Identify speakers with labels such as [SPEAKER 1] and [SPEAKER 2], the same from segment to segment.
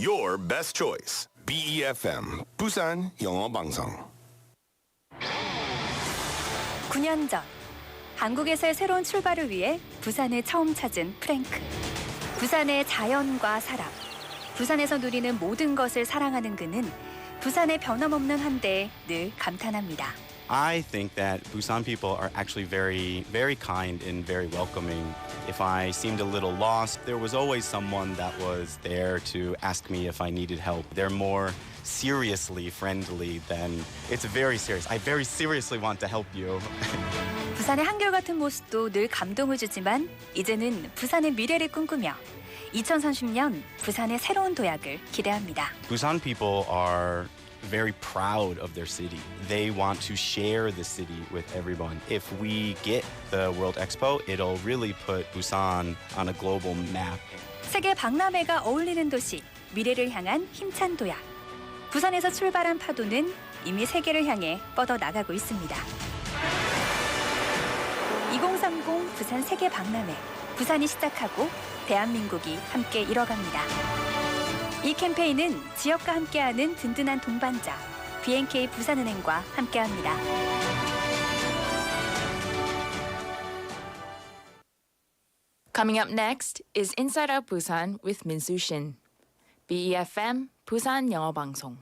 [SPEAKER 1] your best choice. BEFM 부산 영어방송.
[SPEAKER 2] 9년 전 한국에서의 새로운 출발을 위해 부산을 처음 찾은 프랭크. 부산의 자연과 사람, 부산에서 누리는 모든 것을 사랑하는 그는 부산의 변함없는 한대에 늘 감탄합니다.
[SPEAKER 3] I think that Busan people are actually very, very kind and very welcoming. If I seemed a little lost, there was always someone that was there to ask me if I needed help. They're more seriously friendly than it's very serious. I very seriously want to help you.
[SPEAKER 2] 부산의 한결같은 모습도 늘 감동을 주지만 이제는 부산의 미래를 꿈꾸며 2030년 부산의 새로운 도약을 기대합니다.
[SPEAKER 3] Busan people are very proud of their city. They want to share the city with everyone. If we get the World Expo, it'll really put Busan on a global map.
[SPEAKER 2] 세계 박람회가 어울리는 도시, 미래를 향한 힘찬 도약. 부산에서 출발한 파도는 이미 세계를 향해 뻗어 나가고 있습니다. 2030 부산 세계 박람회. 부산이 시작하고 대한민국이 함께 이뤄갑니다. 이 캠페인은 지역과 함께하는 든든한 동반자 BNK 부산은행과 함께합니다.
[SPEAKER 4] Coming up next is Inside Out Busan with Min-Soo Shin. BEFM 부산 영어방송.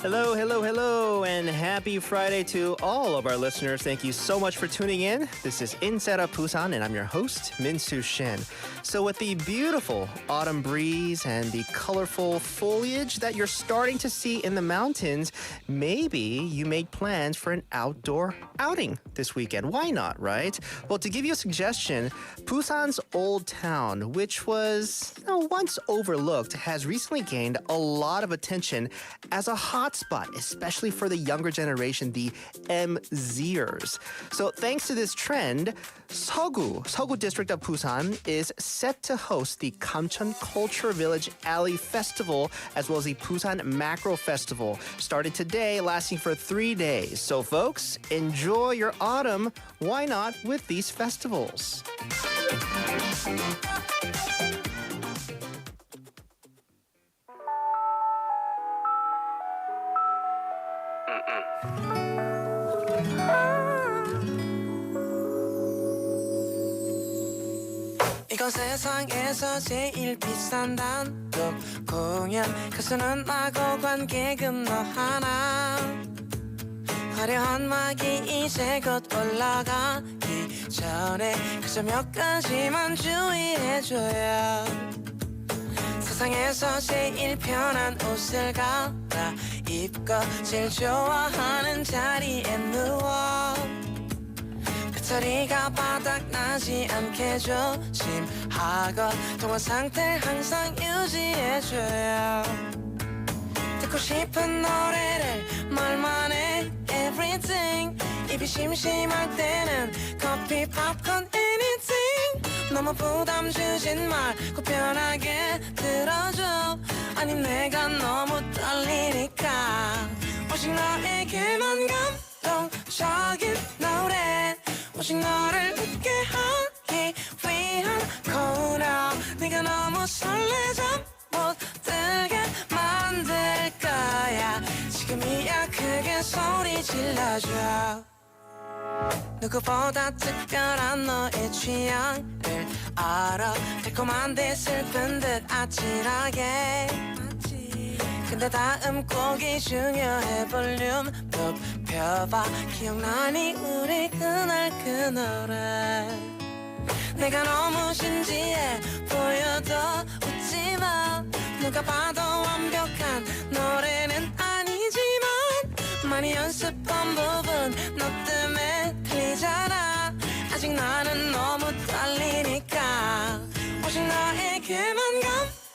[SPEAKER 5] Hello, hello, hello, and happy Friday to all of our listeners. Thank you so much for tuning in. This is Inside Out Busan, and I'm your host, Min-Soo Shin. So with the beautiful autumn breeze and the colorful foliage that you're starting to see in the mountains, maybe you made plans for an outdoor outing this weekend. Why not, right? Well, to give you a suggestion, Busan's Old Town, which was once overlooked, has recently gained a lot of attention as a hotspot, especially for the younger generation, the MZers. So thanks to this trend, Seogu district of Busan is set to host the Kamcheon Culture Village Alley Festival as well as the Busan Macro Festival, started today, lasting for 3 days. So folks, enjoy your autumn. Why not with these festivals?
[SPEAKER 6] 이건 세상에서 제일 비싼 단독 공연 가수는 나고 관객은 너 하나 화려한 막이 이제 곧 올라가기 전에 그저 몇 가지만 주의해줘요 세상에서 제일 편한 옷을 갈아입고 제일 좋아하는 자리에 누워 배터리가 바닥나지 않게 조심하고 통화 상태를 항상 유지해줘요 듣고 싶은 노래를 말만 해 Everything 입이 심심할 때는 커피, 팝콘, anything 너무 부담 주진 말고 편하게 들어줘 아니 내가 너무 떨리니까 오직 너에게만 감동적인 노래 오직 너를 웃게 하기 위한 코너 네가 너무 설레져 못 들게 만들 거야 지금이야 크게 소리 질러줘 누구보다 특별한 너의 취향을 알아 달콤한데 슬픈 듯 아찔하게 근데 다음 곡이 중요해 볼륨 높여봐 기억나니 우리 그날 그 노래 내가 너무 진지해 보여도 웃지마 누가 봐도 완벽한 노래는 아니지만 많이 연습한 부분 너 때문에 틀리잖아 아직 나는 너무 떨리니까 오직 너에게만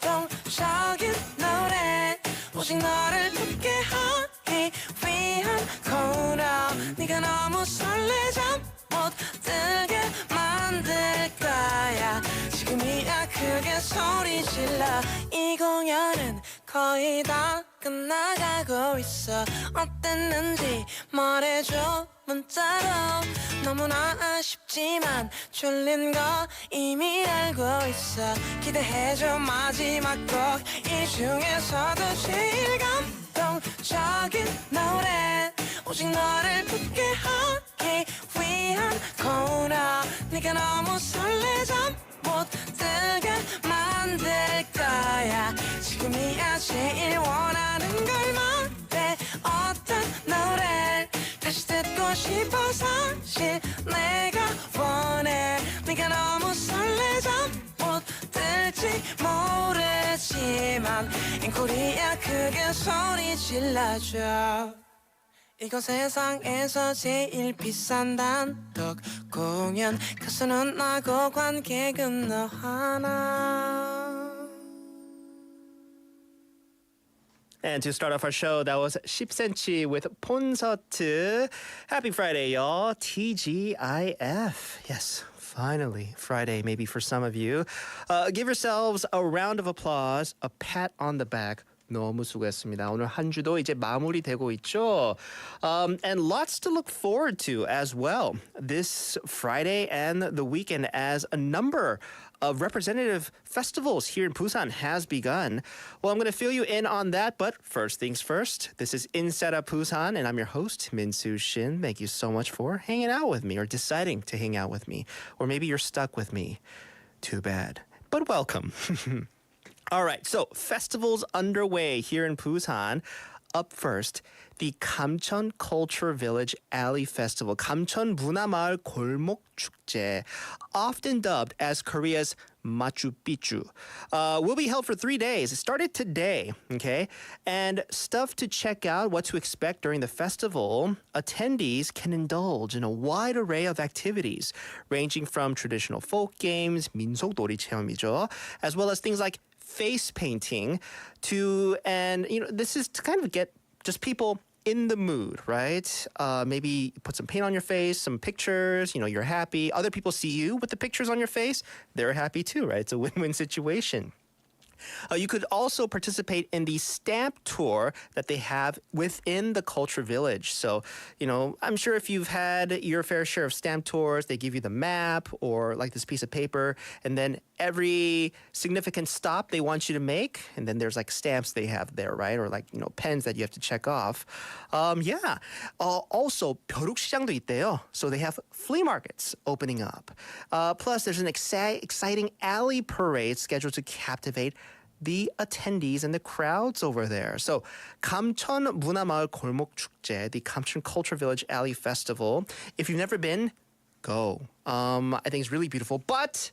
[SPEAKER 6] 감동적인 노래 오직 너를 웃게 하기 위한 코너 네가 너무 설레져 못 들게 만들 거야 거의 다 끝나가고 있어 어땠는지 말해줘 문자로 너무나 아쉽지만 졸린 거 이미 알고 있어 기대해줘 마지막 곡 이 중에서도 제일 감동적인 노래 오직 너를 웃게 하기 위한 코너 네가 너무 설레잠 못 들게 만들 거야 지금이야 제일 원하는 걸 말해 어떤 노래 다시 듣고 싶어 사실 내가 원해 네가 너무 설레잠 못 들지 모르지만 앵콜이야 크게 소리 질러줘 이거 세상에서 제일 비싼 단독 공연 가수는 나고 관객은 너 하나
[SPEAKER 5] And to start off our show, that was 10cm with 콘서트. Happy Friday, y'all. TGIF. Yes, finally, Friday, maybe for some of you. Give yourselves a round of applause, a pat on the back. 너무 수고했습니다. 오늘 한 주도 이제 마무리되고 있죠. And lots to look forward to as well. This Friday and the weekend as a number of representative festivals here in Busan has begun. Well, I'm going to fill you in on that, but first things first. This is Inside of Busan, and I'm your host, Min-Soo Shin. Thank you so much for hanging out with me or deciding to hang out with me. Or maybe you're stuck with me. Too bad. But welcome. All right, so festivals underway here in Busan. Up first, the Kamcheon Culture Village Alley Festival, 감천문화마을 골목축제, often dubbed as Korea's Machu-Picchu, will be held for 3 days. It started today, okay? And stuff to check out, what to expect during the festival. Attendees can indulge in a wide array of activities, ranging from traditional folk games, 민속놀이 체험이죠, as well as things like face painting and this is to kind of get just people in the mood, right? Maybe put some paint on your face, some pictures, you're happy. Other people see you with the pictures on your face. They're happy too, right? It's a win-win situation. You could also participate in the stamp tour that they have within the Culture Village. So, I'm sure if you've had your fair share of stamp tours, they give you the map or like this piece of paper, and then every significant stop they want you to make, and then there's like stamps they have there, right? Or like, pens that you have to check off. Also, 벼룩시장도 있대요. So they have flea markets opening up. Plus, there's an exciting alley parade scheduled to captivate the attendees and the crowds over there. So, 감천문화마을 골목축제, the Kamcheon Culture Village Alley Festival. If you've never been, go. I think it's really beautiful. But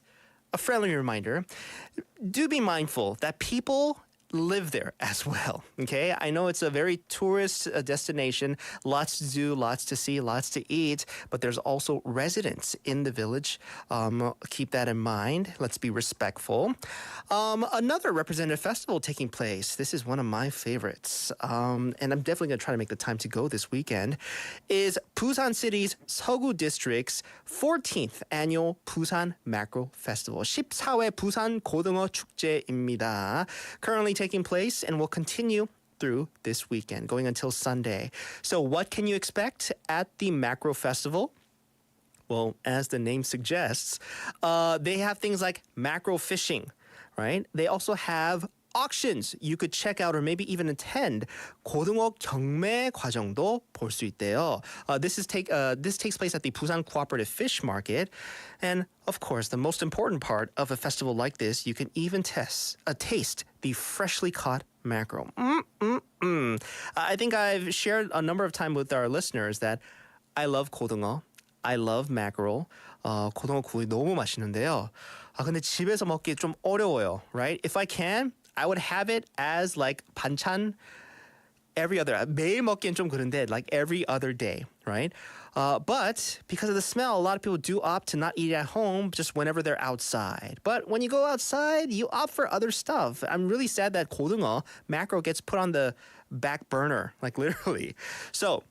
[SPEAKER 5] a friendly reminder, do be mindful that people live there as well, okay? I know it's a very tourist destination, lots to do, lots to see, lots to eat, but there's also residents in the village. Keep that in mind. Let's be respectful. Another representative festival taking place, this is one of my favorites, and I'm definitely going to try to make the time to go this weekend, is Busan City's 서구 District's 14th annual Busan Macro Festival. 14회 부산 고등어축제입니다. Currently taking place and will continue through this weekend, going until Sunday. So what can you expect at the Macro Festival? Well, as the name suggests, they have things like macro fishing, right? They also have auctions you could check out or maybe even attend. 고등어 경매 과정도 볼 수 있대요. This takes place at the Busan Cooperative Fish Market. And of course, the most important part of a festival like this, you can even taste the freshly caught mackerel. I think I've shared a number of times with our listeners that I love 고등어. I love mackerel. 고등어 구이 너무 맛있는데요. 근데 집에서 먹기 좀 어려워요, right? If I can, I would have it as like 반찬 every other. 매일 먹기엔 좀 그런데 like every other day, right? But because of the smell, a lot of people do opt to not eat at home just whenever they're outside. But when you go outside, you opt for other stuff. I'm really sad that 고등어, mackerel gets put on the back burner, like literally. So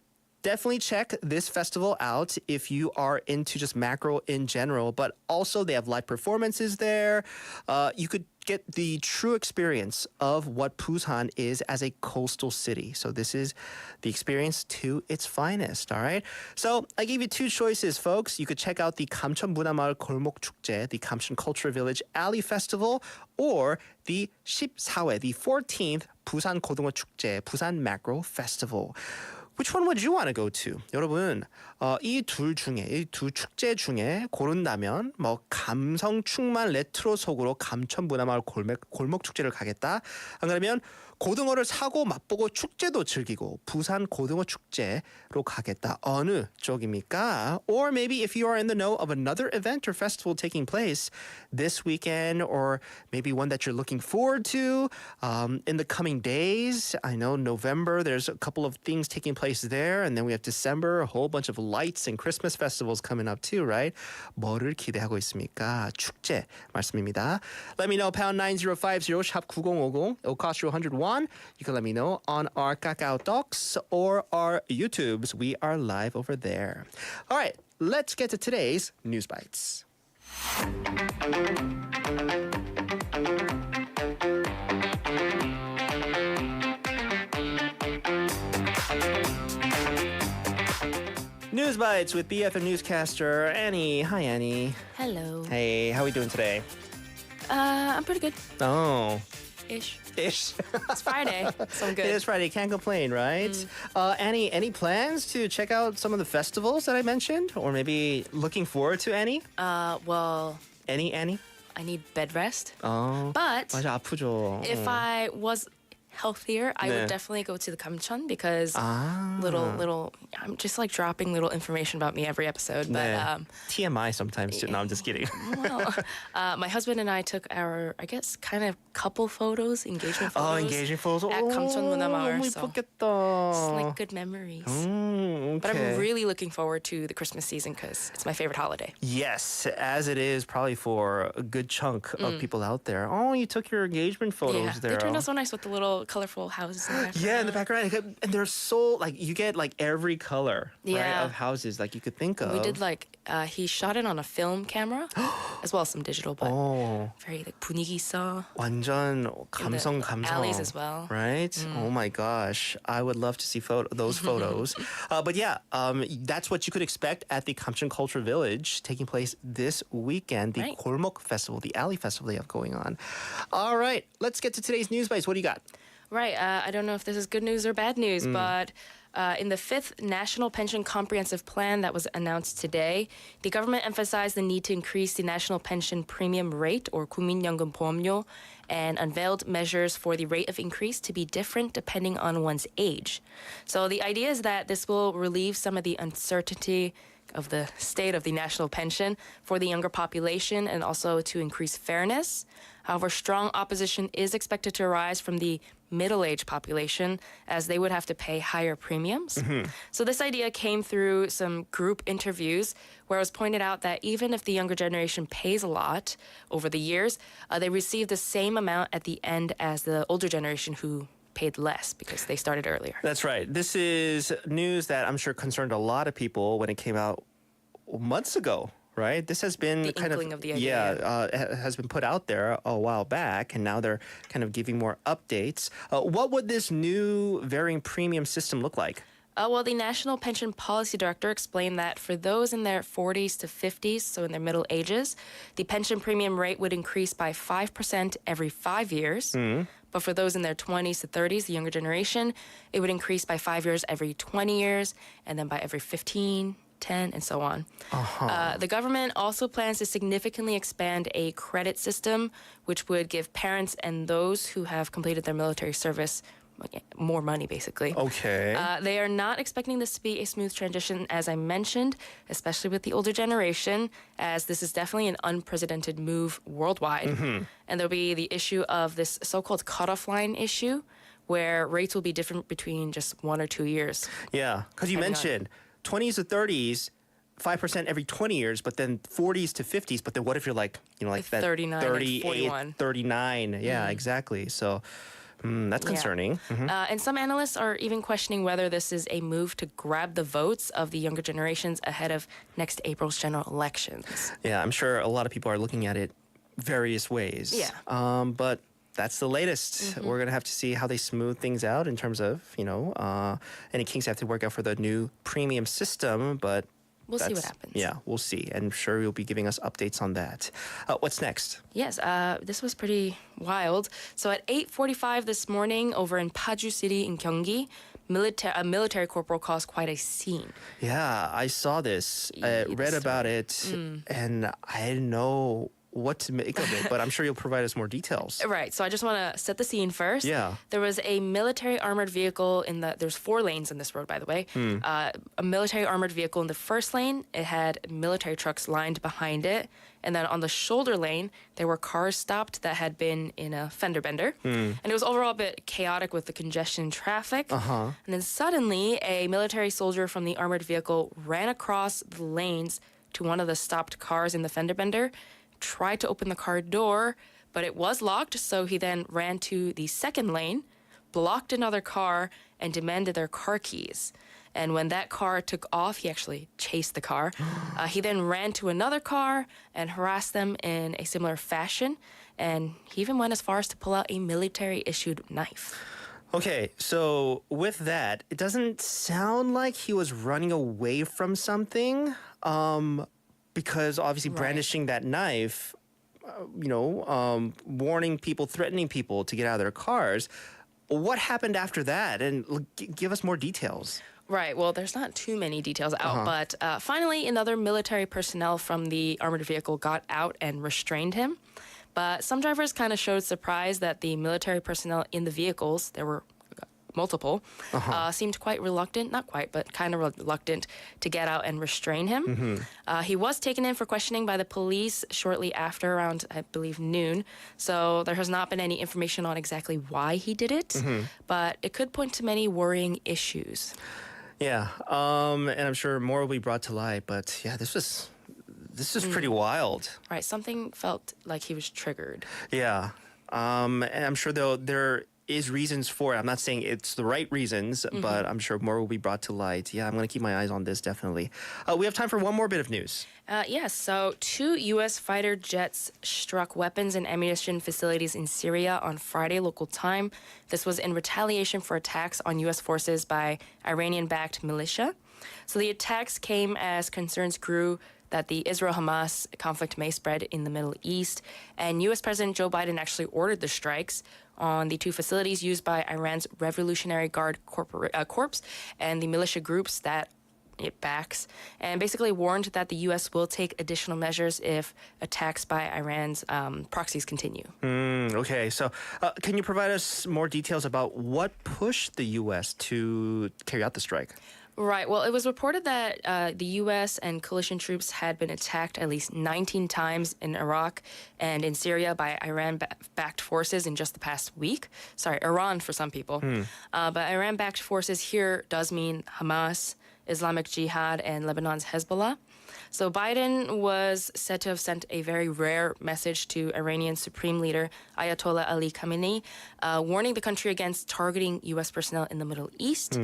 [SPEAKER 5] definitely check this festival out if you are into just mackerel in general. But also, they have live performances there. You could get the true experience of what Busan is as a coastal city. So this is the experience to its finest, all right? So I gave you two choices, folks. You could check out the 감천문화마을 골목축제, the Kamcheon Culture Village Alley Festival, or the 14회, the 14th 부산 고등어축제, Busan Mackerel Festival. Which one would you want to go to? 여러분, 이 둘 중에, 이 두 축제 중에 고른다면 뭐 감성 충만 레트로 속으로 감천문화마을 골목축제를 가겠다. 안 그러면 고등어를 사고 맛보고 축제도 즐기고 부산 고등어 축제로 가겠다. 어느 쪽입니까? Or maybe if you are in the know of another event or festival taking place this weekend, or maybe one that you're looking forward to in the coming days. I know November, there's a couple of things taking place there, and then we have December, a whole bunch of lights and Christmas festivals coming up too, right? 뭐를 기대하고 있습니까? 축제 말씀입니다. Let me know, pound 9050, 샵 9050. It'll cost you 101. You can let me know on our Kakao Talks or our YouTubes. We are live over there. All right, let's get to today's News Bites. News Bites with BFM newscaster Annie. Hi, Annie.
[SPEAKER 4] Hello.
[SPEAKER 5] Hey, how are we doing today?
[SPEAKER 4] I'm pretty good.
[SPEAKER 5] Oh.
[SPEAKER 4] Ish.
[SPEAKER 5] Ish.
[SPEAKER 4] It's Friday, so I'm good.
[SPEAKER 5] It is Friday. Can't complain, right? Annie, any plans to check out some of the festivals that I mentioned? Or maybe looking forward to any?
[SPEAKER 4] Well,
[SPEAKER 5] Annie?
[SPEAKER 4] I need bed rest.
[SPEAKER 5] Oh.
[SPEAKER 4] But
[SPEAKER 5] 맞아, 아프죠.
[SPEAKER 4] if I was healthier, I
[SPEAKER 5] 네.
[SPEAKER 4] would definitely go to the Kamcheon because
[SPEAKER 5] 아.
[SPEAKER 4] little I'm just like dropping little information about me every episode. But
[SPEAKER 5] 네. TMI sometimes too. No, I'm just kidding.
[SPEAKER 4] well, my husband and I took our, I guess, kind of couple photos, engagement photos.
[SPEAKER 5] Oh, engaging photos.
[SPEAKER 4] At 감천문화마을.
[SPEAKER 5] 너무
[SPEAKER 4] So
[SPEAKER 5] 예쁘겠다.
[SPEAKER 4] it's like good memories.
[SPEAKER 5] Okay.
[SPEAKER 4] But I'm really looking forward to the Christmas season because it's my favorite holiday.
[SPEAKER 5] Yes, as it is probably for a good chunk of people out there. Oh, you took your engagement photos
[SPEAKER 4] Yeah,
[SPEAKER 5] there.
[SPEAKER 4] they turned out so nice with the little colorful houses in the background.
[SPEAKER 5] Yeah, in the background, and they're so like you get like every color right,
[SPEAKER 4] Yeah.
[SPEAKER 5] of houses like you could think of.
[SPEAKER 4] We did like he shot it on a film camera as well as some digital, but
[SPEAKER 5] Oh,
[SPEAKER 4] very like 분위기 있어.
[SPEAKER 5] 완전 감성.
[SPEAKER 4] Alleys as well.
[SPEAKER 5] Right? Oh my gosh, I would love to see those photos. But yeah, that's what you could expect at the Kamcheon Culture Village taking place this weekend. The
[SPEAKER 4] Right.
[SPEAKER 5] 골목 Festival, the Alley Festival they have going on. All right, let's get to today's news bites. What do you got?
[SPEAKER 4] Right. I don't know if this is good news or bad news, but in the 5th National Pension Comprehensive Plan that was announced today, the government emphasized the need to increase the national pension premium rate, or 국민연금 보험료, and unveiled measures for the rate of increase to be different depending on one's age. So the idea is that this will relieve some of the uncertainty of the state of the national pension for the younger population and also to increase fairness. However, strong opposition is expected to arise from the middle-aged population as they would have to pay higher premiums. So this idea came through some group interviews where it was pointed out that even if the younger generation pays a lot over the years, they receive the same amount at the end as the older generation who paid less because they started earlier.
[SPEAKER 5] That's right. This is news that I'm sure concerned a lot of people when it came out months ago. Right, this has been
[SPEAKER 4] The
[SPEAKER 5] kind
[SPEAKER 4] inkling of the idea.
[SPEAKER 5] has been put out there a while back, and now they're kind of giving more updates. What would this new varying premium system look like?
[SPEAKER 4] Well, the National Pension Policy Director explained that for those in their 40s to 50s, so in their middle ages, the pension premium rate would increase by 5% every 5 years. But for those in their 20s to 30s, the younger generation, it would increase by 5 years every 20 years, and then by every 15, 10, and so on. The government also plans to significantly expand a credit system, which would give parents and those who have completed their military service more money, basically.
[SPEAKER 5] Okay.
[SPEAKER 4] They are not expecting this to be a smooth transition, as I mentioned, especially with the older generation, as this is definitely an unprecedented move worldwide. And there'll be the issue of this so-called cutoff line issue, where rates will be different between just 1 or 2 years.
[SPEAKER 5] Yeah, because you
[SPEAKER 4] Depending on-
[SPEAKER 5] mentioned 20s to 30s, 5% every 20 years, but then 40s to 50s. But then what if you're like, you know, like that
[SPEAKER 4] 39 and
[SPEAKER 5] 38,
[SPEAKER 4] 41.
[SPEAKER 5] 39? Yeah, exactly. So, That's concerning.
[SPEAKER 4] And some analysts are even questioning whether this is a move to grab the votes of the younger generations ahead of next April's general elections.
[SPEAKER 5] Yeah, I'm sure a lot of people are looking at it various ways.
[SPEAKER 4] Yeah.
[SPEAKER 5] But that's the latest. We're going to have to see how they smooth things out in terms of, any kinks have to work out for the new premium system, but
[SPEAKER 4] We'll see what happens.
[SPEAKER 5] Yeah, we'll see. And I'm sure you'll be giving us updates on that. What's next?
[SPEAKER 4] Yes, this was pretty wild. So at 8:45 this morning over in Paju City in Gyeonggi, a military corporal caused quite a scene.
[SPEAKER 5] Yeah, I saw this. I read about it, and I didn't know what to make of it, but I'm sure you'll provide us more details.
[SPEAKER 4] Right, so I just want to set the scene first.
[SPEAKER 5] Yeah.
[SPEAKER 4] There was a military armored vehicle there's 4 lanes in this road, by the way. A military armored vehicle in the first lane, it had military trucks lined behind it. And then on the shoulder lane, there were cars stopped that had been in a fender bender. And it was overall a bit chaotic with the congestion in traffic. And then suddenly, a military soldier from the armored vehicle ran across the lanes to one of the stopped cars in the fender bender, tried to open the car door, but it was locked, so he then ran to the second lane, blocked another car, and demanded their car keys. And when that car took off, he actually chased the car. He then ran to another car and harassed them in a similar fashion, and he even went as far as to pull out a military-issued knife.
[SPEAKER 5] Okay, so with that, it doesn't sound like he was running away from something. Because obviously brandishing that knife, warning people, threatening people to get out of their cars. What happened after that? And give us more details.
[SPEAKER 4] Right. Well, there's not too many details out, but finally, another military personnel from the armored vehicle got out and restrained him. But some drivers kind of showed surprise that the military personnel in the vehicles, there were multiple, seemed quite reluctant, not quite, but kind of reluctant to get out and restrain him. He was taken in for questioning by the police shortly after, around, I believe, noon. So there has not been any information on exactly why he did it, but it could point to many worrying issues.
[SPEAKER 5] Yeah, and I'm sure more will be brought to light, but yeah, this was pretty wild.
[SPEAKER 4] Right, something felt like he was triggered.
[SPEAKER 5] Yeah, and I'm sure there is reasons for it. I'm not saying it's the right reasons, but I'm sure more will be brought to light. Yeah, I'm going to keep my eyes on this, definitely. We have time for one more bit of news.
[SPEAKER 4] Yes, so 2 U.S. fighter jets struck weapons and ammunition facilities in Syria on Friday local time. This was in retaliation for attacks on U.S. forces by Iranian-backed militia. So the attacks came as concerns grew that the Israel-Hamas conflict may spread in the Middle East. And U.S. President Joe Biden actually ordered the strikes on the 2 facilities used by Iran's Revolutionary Guard Corps and the militia groups that it backs, and basically warned that the U.S. will take additional measures if attacks by Iran's proxies continue.
[SPEAKER 5] Okay, so can you provide us more details about what pushed the U.S. to carry out the strike?
[SPEAKER 4] Right. Well, it was reported that the U.S. and coalition troops had been attacked at least 19 times in Iraq and in Syria by Iran-backed forces in just the past week. Sorry, Iran for some people. But Iran-backed forces here does mean Hamas, Islamic Jihad, and Lebanon's Hezbollah. So Biden was said to have sent a very rare message to Iranian Supreme Leader Ayatollah Ali Khamenei, warning the country against targeting U.S. personnel in the Middle East.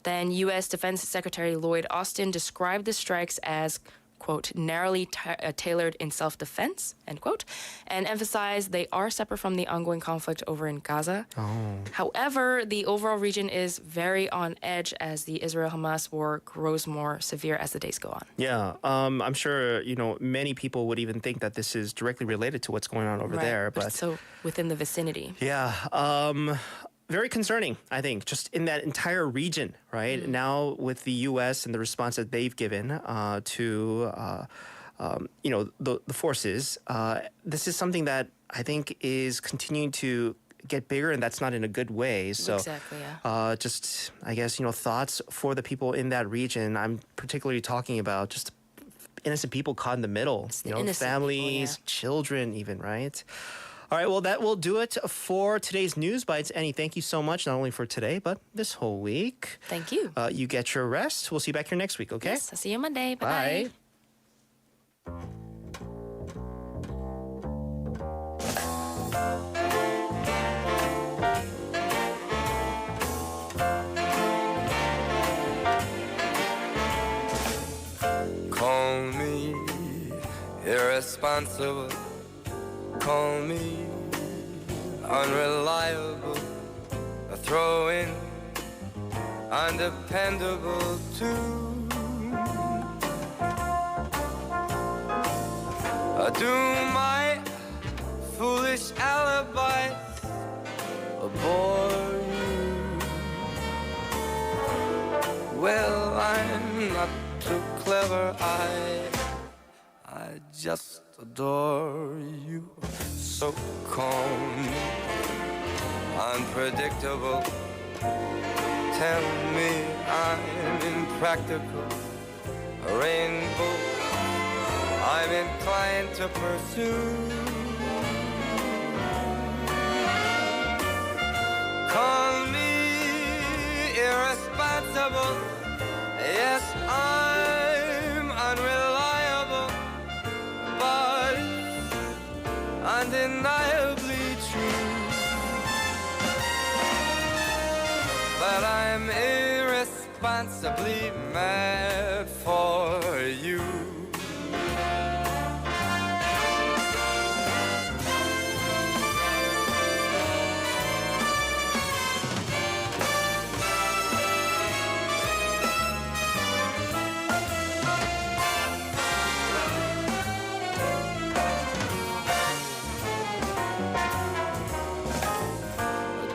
[SPEAKER 4] Then U.S. Defense Secretary Lloyd Austin described the strikes as, quote, narrowly tailored in self-defense, end quote, and emphasized they are separate from the ongoing conflict over in Gaza. However, the overall region is very on edge as the Israel-Hamas war grows more severe as the days go on.
[SPEAKER 5] Yeah, I'm sure, many people would even think that this is directly related to what's going on over there.
[SPEAKER 4] But so within the vicinity.
[SPEAKER 5] Yeah, very concerning, I think, just in that entire region, right? Now with the U.S. and the response that they've given to, the forces, this is something that I think is continuing to get bigger, and that's not in a good way. So,
[SPEAKER 4] exactly, yeah.
[SPEAKER 5] Just, I guess, thoughts for the people in that region. I'm particularly talking about just innocent people caught in the middle, families, children even, right? All right, well, that will do it for today's News Bites. Annie, thank you so much, not only for today, but this whole week.
[SPEAKER 4] Thank you.
[SPEAKER 5] You get your rest. We'll see you back here next week, okay?
[SPEAKER 4] Yes, I'll see you Monday. Bye-bye.
[SPEAKER 5] Bye.
[SPEAKER 6] irresponsible. Call me unreliable. Throw in undependable too. Do my foolish alibis bore you? Well, I'm not too clever. I just adore you. So calm, unpredictable. Tell me I'm impractical. A rainbow I'm inclined to pursue. Call me irresponsible. Yes, I'm unreliable, but undeniably true. But I'm irresponsibly mad for you.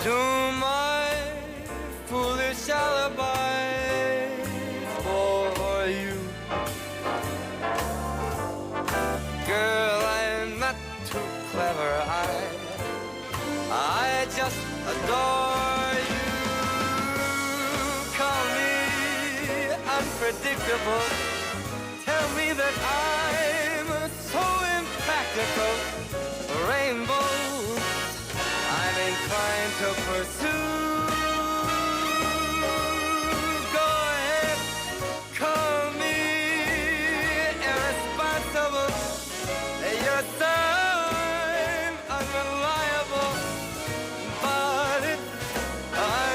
[SPEAKER 6] To my foolish alibi for you. Girl, I'm not too clever. I just adore you. Call me unpredictable. Tell me that I'm so impractical. Rainbow I'm inclined to pursue. Go ahead, call me irresponsible. Yes, I'm unreliable, but it's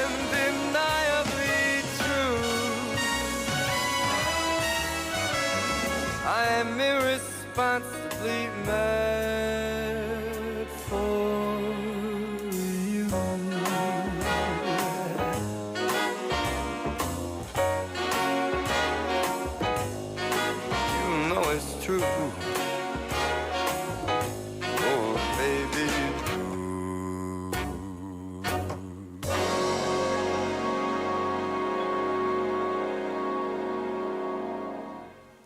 [SPEAKER 6] undeniably true. I'm irresponsibly mad for you. You know it's true. Oh, baby, you do.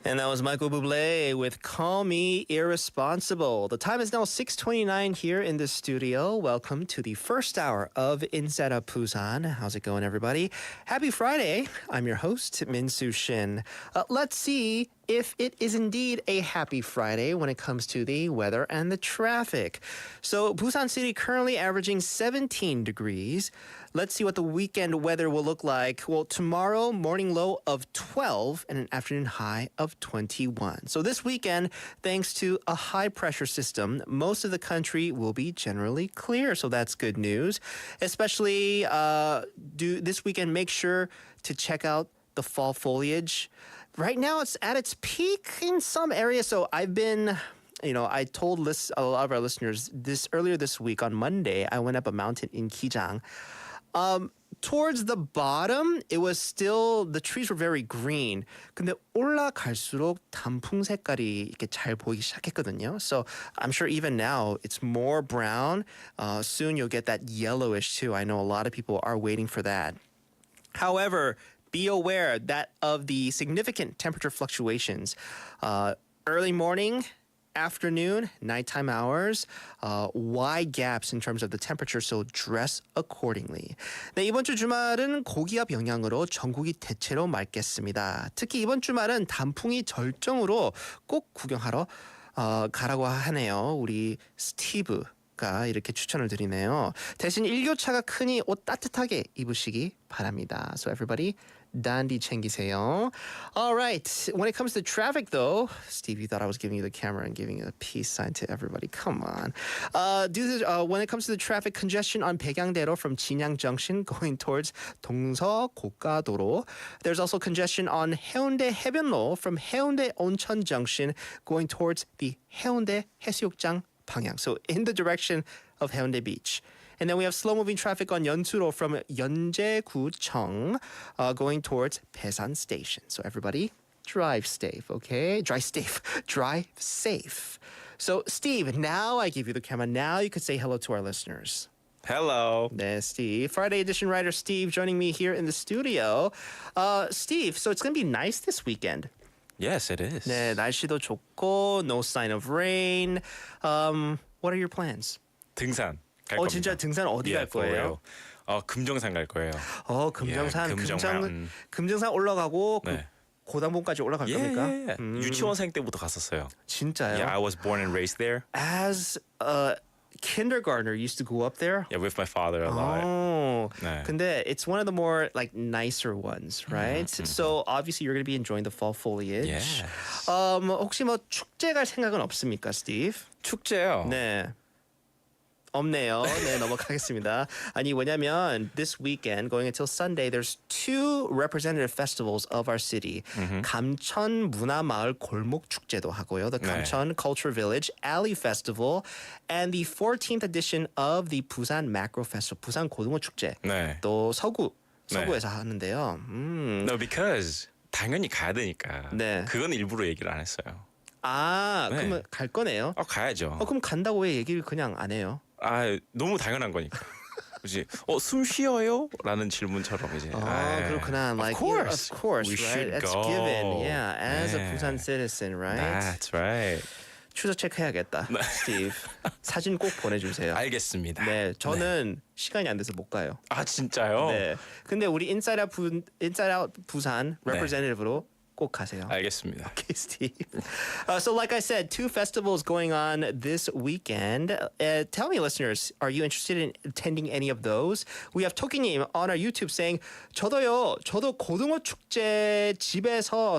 [SPEAKER 5] And that was Michael Bublé with Call Me Irresponsible. The time is now 6:29 here in the studio. Welcome to the first hour of Inside of Busan. How's it going, everybody? Happy Friday. I'm your host, Min-Soo Shin. Let's see if it is indeed a happy Friday when it comes to the weather and the traffic. So Busan City currently averaging 17 degrees. Let's see what the weekend weather will look like. Well, tomorrow, morning low of 12 and an afternoon high of 21. So this weekend, thanks to a high pressure system, most of the country will be generally clear. So that's good news. Especially this weekend, make sure to check out the fall foliage. Right now, it's at its peak in some areas. So I've been... I told a lot of our listeners earlier this week on Monday, I went up a mountain in Kijang. Towards the bottom, the trees were very green. 근데 올라갈수록 단풍 색깔이 이렇게 잘 보이기 시작했거든요. So I'm sure even now it's more brown. Soon you'll get that yellowish too. I know a lot of people are waiting for that. However, be aware that of the significant temperature fluctuations. Early morning, afternoon, nighttime hours, wide gaps in terms of the temperature, so dress accordingly. 네, 이번 주 주말은 고기압 영향으로 전국이 대체로 맑겠습니다. 특히 이번 주말은 단풍이 절정으로 꼭 구경하러 가라고 하네요. 우리 스티브가 이렇게 추천을 드리네요. 대신 일교차가 크니 옷 따뜻하게 입으시기 바랍니다. So everybody, 단디 챙기세요. All right. When it comes to traffic, though, Steve, you thought I was giving you the camera and giving a peace sign to everybody. Come on. When it comes to the traffic congestion on 백양대로 from 진양 Junction going towards 동서 고가도로, there's also congestion on 해운대 해변로 from 해운대 온천 Junction going towards the 해운대 해수욕장 방향. So in the direction of Haeundae Beach. And then we have slow-moving traffic on 연수로 from 연제구청 going towards Busan Station. So everybody, drive safe, okay? Drive safe. So Steve, now I give you the camera. Now you could say hello to our listeners.
[SPEAKER 7] Hello.
[SPEAKER 5] 네, Steve. Friday edition writer Steve joining me here in the studio. Steve, so it's going to be nice this weekend.
[SPEAKER 7] Yes, it is.
[SPEAKER 5] 네, 날씨도 좋고, no sign of rain. What are your plans?
[SPEAKER 7] 등산 갈 겁니다.
[SPEAKER 5] 진짜 등산 어디 갈 거예요?
[SPEAKER 7] 금정산 갈 거예요.
[SPEAKER 5] 금정산.
[SPEAKER 7] 예,
[SPEAKER 5] 금정산 올라가고
[SPEAKER 7] 네.
[SPEAKER 5] 고당봉까지 올라갈 겁니까?
[SPEAKER 7] 유치원생 때부터 갔었어요.
[SPEAKER 5] 진짜요?
[SPEAKER 7] Yeah, I was born and raised there.
[SPEAKER 5] As a kindergartner, used to go up there?
[SPEAKER 7] Yeah, with my father a lot.
[SPEAKER 5] Oh,
[SPEAKER 7] 네.
[SPEAKER 5] 근데 it's one of the more like nicer ones, right? So obviously you're going to be enjoying the fall foliage.
[SPEAKER 7] Yes.
[SPEAKER 5] 혹시 뭐 축제 갈 생각은 없습니까, Steve?
[SPEAKER 7] 축제요.
[SPEAKER 5] 네. 없네요. 네, 넘어가겠습니다. 아니, 왜냐면 this weekend, going until Sunday, there's two representative festivals of our city. 감천문화마을 골목축제도 하고요. The Kamcheon Culture Village Alley Festival and the 14th edition of the Busan Macro Festival, 부산 고등어축제.
[SPEAKER 7] 네.
[SPEAKER 5] 또 서구에서 하는데요.
[SPEAKER 7] No, because 당연히 가야 되니까.
[SPEAKER 5] 네.
[SPEAKER 7] 그건 일부러 얘기를 안 했어요.
[SPEAKER 5] 아,
[SPEAKER 7] 네.
[SPEAKER 5] 그러면 갈 거네요.
[SPEAKER 7] 가야죠.
[SPEAKER 5] 그럼 간다고 왜 얘기를 그냥 안 해요?
[SPEAKER 7] 너무 당연한 거니까. 그렇지. 숨 쉬어요? 라는 질문처럼 이제.
[SPEAKER 5] 그렇구나. Like,
[SPEAKER 7] of course.
[SPEAKER 5] right?
[SPEAKER 7] We should
[SPEAKER 5] That's
[SPEAKER 7] go.
[SPEAKER 5] given. Yeah, as a
[SPEAKER 7] 네.
[SPEAKER 5] Busan citizen, right?
[SPEAKER 7] That's right.
[SPEAKER 5] 추적 체크해야겠다, Steve. 사진 꼭 보내주세요.
[SPEAKER 7] 알겠습니다.
[SPEAKER 5] 네, 저는 시간이 안 돼서 못 가요.
[SPEAKER 7] 진짜요?
[SPEAKER 5] 네, 근데 우리 Inside Out Busan representative로 꼭 가세요.
[SPEAKER 7] 알겠습니다.
[SPEAKER 5] Okay, Steve. So like I said, two festivals going on this weekend. Tell me, listeners, are you interested in attending any of those? We have 토끼님 on our YouTube saying, 저도 고등어축제 집에서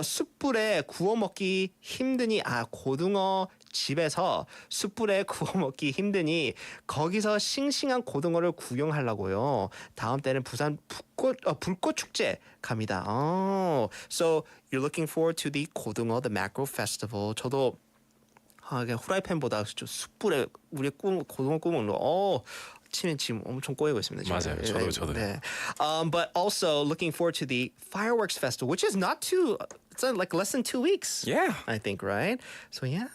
[SPEAKER 5] 숯불에 구워 먹기 힘드니 고등어 집에서 숯불에 구워 먹기 힘드니 거기서 싱싱한 고등어를 구경하려고요. 다음 때는 부산 불꽃 축제 갑니다. So you're looking forward to the 고등어, the mackerel festival. 저도 그냥 후라이팬보다 숯불에 우리 고등어 구워 먹는 거. 치면 지금 엄청 꼬이고 있습니다.
[SPEAKER 7] 맞아요. 저도.
[SPEAKER 5] 네. But also looking forward to the fireworks festival, which is not too. It's like less than 2 weeks.
[SPEAKER 7] Yeah.
[SPEAKER 5] I think, right? So yeah,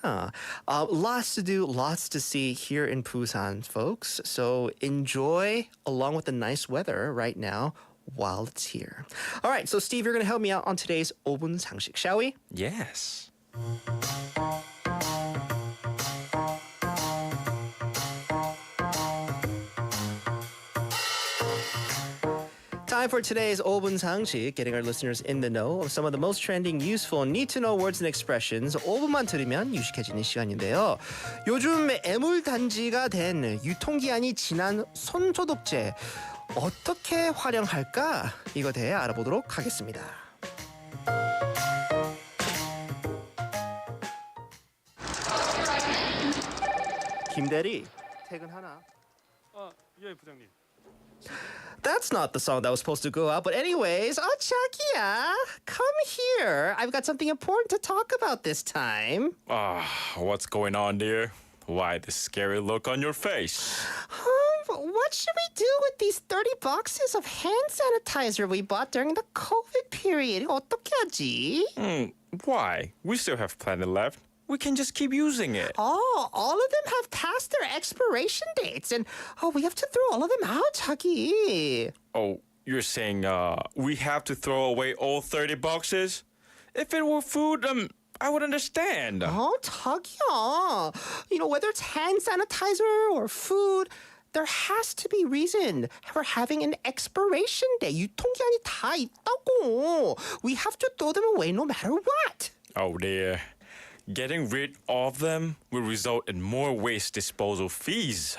[SPEAKER 5] lots to do, lots to see here in Busan, folks. So enjoy along with the nice weather right now while it's here. All right, so Steve, you're going to help me out on today's 5분 상식, shall we?
[SPEAKER 7] Yes.
[SPEAKER 5] Time for today's 5분 상식, getting our listeners in the know of some of the most trending, useful, need-to-know words and expressions. 5분만 들으면 유식해지는 시간인데요. 요즘 애물단지가 된 유통기한이 지난 손소독제 어떻게 활용할까? 이거 대해 알아보도록 하겠습니다. 김대리, 퇴근하나?
[SPEAKER 8] 예, 부장님.
[SPEAKER 5] That's not the song that was supposed to go out. But anyways, 자기야, come here. I've got something important to talk about this time.
[SPEAKER 7] What's going on, dear? Why this scary look on your face?
[SPEAKER 5] What should we do with these 30 boxes of hand sanitizer we bought during the COVID period? 어떻게 하지?
[SPEAKER 7] Why? We still have plenty left. We can just keep using it.
[SPEAKER 5] All of them have passed their expiration dates, and we have to throw all of them out, 자기.
[SPEAKER 7] Oh, you're saying we have to throw away all 30 boxes? If it were food, I would understand.
[SPEAKER 5] 자기야. Whether it's hand sanitizer or food, there has to be reason for having an expiration date. 유통기한이 다 있다고. We have to throw them away no matter what.
[SPEAKER 7] Oh dear. Getting rid of them will result in more waste disposal fees.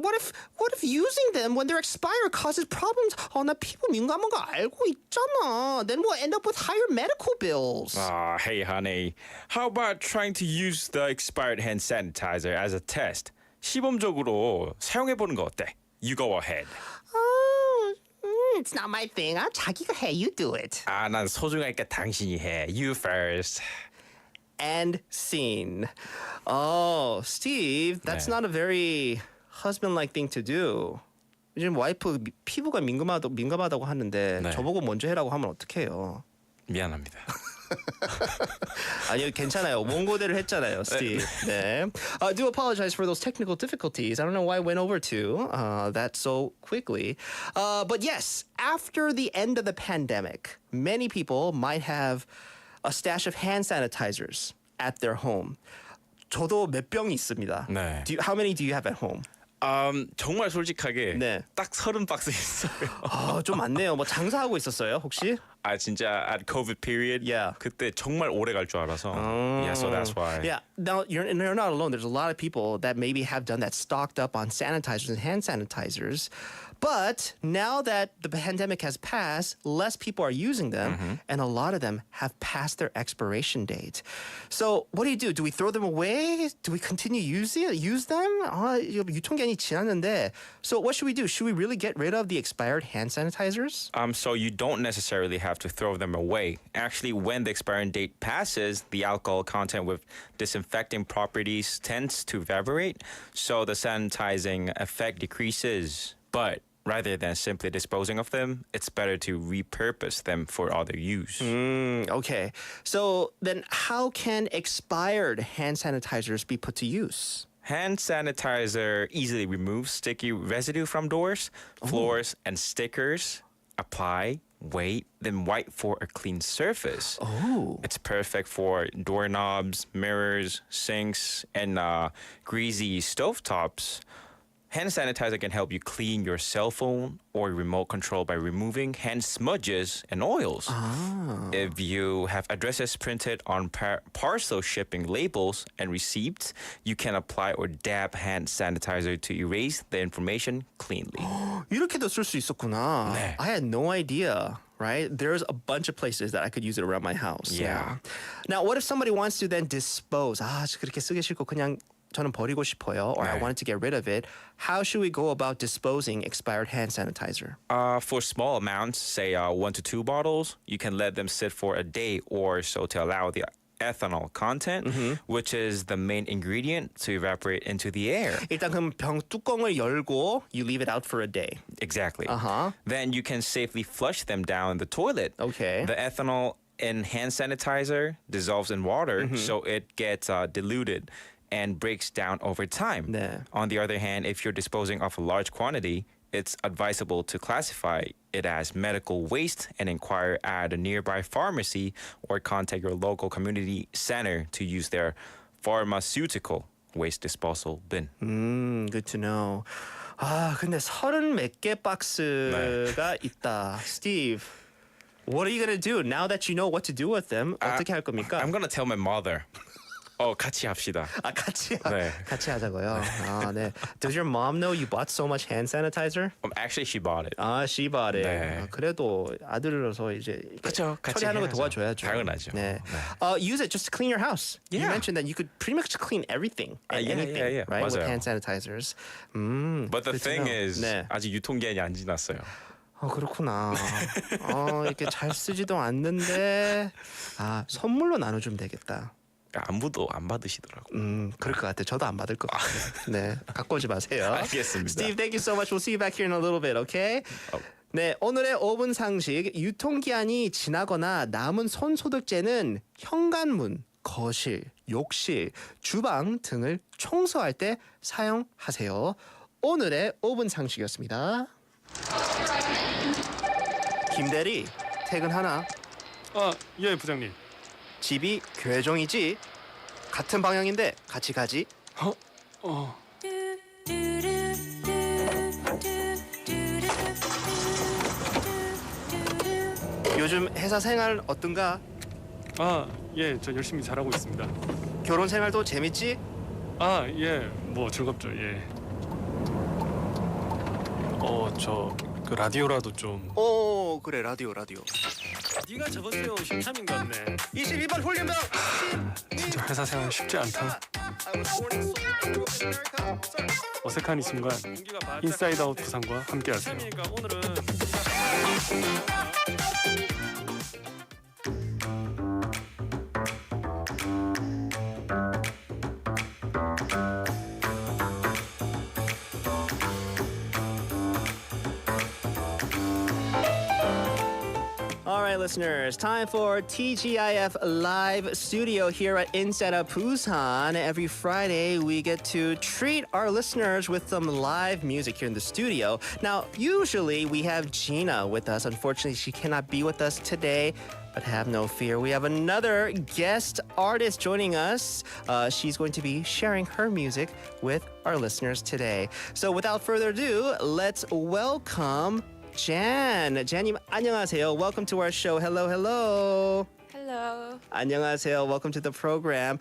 [SPEAKER 5] what if using them when they're expired causes problems? 나 피부 민감한 거 알고 있잖아. Then we'll end up with higher medical bills.
[SPEAKER 7] Hey, honey. How about trying to use the expired hand sanitizer as a test? 시범적으로 사용해보는 거 어때? You go ahead.
[SPEAKER 5] It's not my thing. 자기가 해. You do it.
[SPEAKER 7] 난 소중하니까 당신이 해. You first.
[SPEAKER 5] And scene. Oh, Steve, that's
[SPEAKER 7] 네.
[SPEAKER 5] not a very husband-like thing to do. 요즘 와이프 피부가 민감하다고 하는데
[SPEAKER 7] 네.
[SPEAKER 5] 저보고 먼저 해라고 하면 어떡해요?
[SPEAKER 7] 미안합니다.
[SPEAKER 5] 아니요, 괜찮아요. 원고대로 했잖아요, Steve. 네. I do apologize for those technical difficulties. I don't know why I went over to that so quickly. But yes, after the end of the pandemic, many people might have a stash of hand sanitizers at their home. 저도 몇 병이 있습니다.
[SPEAKER 7] 네.
[SPEAKER 5] How many do you have at home?
[SPEAKER 7] 정말 솔직하게
[SPEAKER 5] 네.
[SPEAKER 7] 딱 30박스 있어요.
[SPEAKER 5] 좀 많네요. 뭐 장사하고 있었어요, 혹시?
[SPEAKER 7] 진짜 at COVID period.
[SPEAKER 5] Yeah.
[SPEAKER 7] 그때 정말 오래 갈 줄 알아서. Yeah, so that's why.
[SPEAKER 5] Yeah, now you're not alone. There's a lot of people that maybe have done that, stocked up on sanitizers and hand sanitizers. But now that the pandemic has passed, less people are using them, and a lot of them have passed their expiration date. So what do? Do we throw them away? Do we continue use them? 유통기한이 지났는데. So what should we do? Should we really get rid of the expired hand sanitizers?
[SPEAKER 7] So you don't necessarily have to throw them away. Actually, when the expiring date passes, the alcohol content with disinfecting properties tends to evaporate, so the sanitizing effect decreases. But rather than simply disposing of them, it's better to repurpose them for other use.
[SPEAKER 5] Okay. So then how can expired hand sanitizers be put to use?
[SPEAKER 7] Hand sanitizer easily removes sticky residue from doors, floors, and stickers. Apply, wait, then wipe for a clean surface.
[SPEAKER 5] Oh.
[SPEAKER 7] It's perfect for doorknobs, mirrors, sinks, and greasy stovetops. Hand sanitizer can help you clean your cell phone or remote control by removing hand smudges and oils. If you have addresses printed on parcel shipping labels and receipts, you can apply or dab hand sanitizer to erase the information cleanly.
[SPEAKER 5] 이렇게도 쓸 수 있었구나.
[SPEAKER 7] 네.
[SPEAKER 5] I had no idea. Right? There's a bunch of places that I could use it around my house.
[SPEAKER 7] Yeah.
[SPEAKER 5] Now, what if somebody wants to then dispose? 그렇게 쓰기 싫고 그냥 저는 버리고 싶어요, or I
[SPEAKER 7] 네.
[SPEAKER 5] wanted to get rid of it. How should we go about disposing expired hand sanitizer?
[SPEAKER 7] For small amounts, say 1 to 2 bottles, you can let them sit for a day or so to allow the ethanol content, which is the main ingredient, to evaporate into the air.
[SPEAKER 5] 일단 그럼 병 뚜껑을 열고 you leave it out for a day.
[SPEAKER 7] Exactly.
[SPEAKER 5] Uh-huh.
[SPEAKER 7] Then you can safely flush them down the toilet.
[SPEAKER 5] Okay.
[SPEAKER 7] The ethanol in hand sanitizer dissolves in water, so it gets diluted and breaks down over time.
[SPEAKER 5] 네.
[SPEAKER 7] On the other hand, if you're disposing of a large quantity, it's advisable to classify it as medical waste and inquire at a nearby pharmacy or contact your local community center to use their pharmaceutical waste disposal bin.
[SPEAKER 5] Good to know. 근데 30 몇 개 박스가 있다. Steve, what are you going to do now that you know what to do with them? 어떻게 할 겁니까?
[SPEAKER 7] I'm gonna tell my mother. 같이 합시다. 네.
[SPEAKER 5] 같이 하자고요. 네. Does your mom know you bought so much hand sanitizer?
[SPEAKER 7] Actually, she bought it.
[SPEAKER 5] She bought it.
[SPEAKER 7] 네.
[SPEAKER 5] 그래도 아들로서 이제
[SPEAKER 7] 그쵸, 같이
[SPEAKER 5] 처리하는 거
[SPEAKER 7] 해야죠.
[SPEAKER 5] 도와줘야죠.
[SPEAKER 7] 당연하죠.
[SPEAKER 5] 네. Use it just to clean your house. You
[SPEAKER 7] Yeah.
[SPEAKER 5] mentioned that you could pretty much clean everything and anything, right? With
[SPEAKER 7] 맞아요.
[SPEAKER 5] hand sanitizers.
[SPEAKER 7] But the
[SPEAKER 5] good to
[SPEAKER 7] thing
[SPEAKER 5] know.
[SPEAKER 7] is,
[SPEAKER 5] 네.
[SPEAKER 7] 아직 유통기한이 안 지났어요.
[SPEAKER 5] 그렇구나. 이렇게 잘 쓰지도 않는데 선물로 나눠주면 되겠다.
[SPEAKER 7] 아무도 안 받으시더라고.
[SPEAKER 5] 그럴 것 같아. 저도 안 받을 것 같아요. 네, 갖고 오지 마세요.
[SPEAKER 7] 알겠습니다.
[SPEAKER 5] Steve, thank you so much. We'll see you back here in a little bit, okay? 네, 오늘의 5분 상식. 유통기한이 지나거나 남은 손소독제는 현관문, 거실, 욕실, 주방 등을 청소할 때 사용하세요. 오늘의 5분 상식이었습니다. 김대리, 퇴근하나?
[SPEAKER 8] 예, 부장님.
[SPEAKER 5] 집이 교회종이지? 같은 방향인데 같이 가지? 요즘 회사 생활 어떤가?
[SPEAKER 8] 예, 저 열심히 잘하고 있습니다.
[SPEAKER 5] 결혼 생활도 재밌지?
[SPEAKER 8] 예, 뭐 즐겁죠. 예. 저 그 라디오라도 좀.
[SPEAKER 5] 오 그래 라디오.
[SPEAKER 8] 네가 저번 주에 오신 참인 것 같네.
[SPEAKER 5] 22번 훌륭명.
[SPEAKER 8] 진짜 회사 생활 쉽지 않다. 어색한 이 순간 인사이드 아웃 부산과 함께하세요. 오늘은
[SPEAKER 5] All right, listeners, time for TGIF Live Studio here at Inside of Busan. Every Friday, we get to treat our listeners with some live music here in the studio. Now, usually we have Gina with us. Unfortunately, she cannot be with us today. But have no fear, we have another guest artist joining us. She's going to be sharing her music with our listeners today. So without further ado, let's welcome Jann. Jan님 안녕하세요. Welcome to our show. Hello.
[SPEAKER 9] Hello.
[SPEAKER 5] 안녕하세요. Welcome to the program.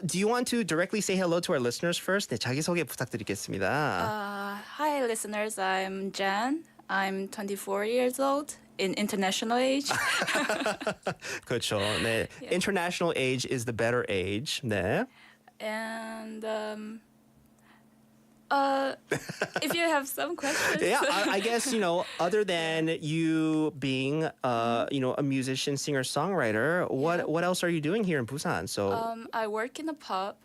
[SPEAKER 5] Do you want to directly say hello to our listeners first? 네, 자기소개 부탁드리겠습니다.
[SPEAKER 9] Hi, listeners. I'm Jann. I'm 24 years old in international age.
[SPEAKER 5] 그렇죠. 네. International age is the better age. 네.
[SPEAKER 9] And if you have some questions.
[SPEAKER 5] Yeah, I guess, other than you being, a musician, singer, songwriter, what else are you doing here in Busan? So,
[SPEAKER 9] I work in a pub.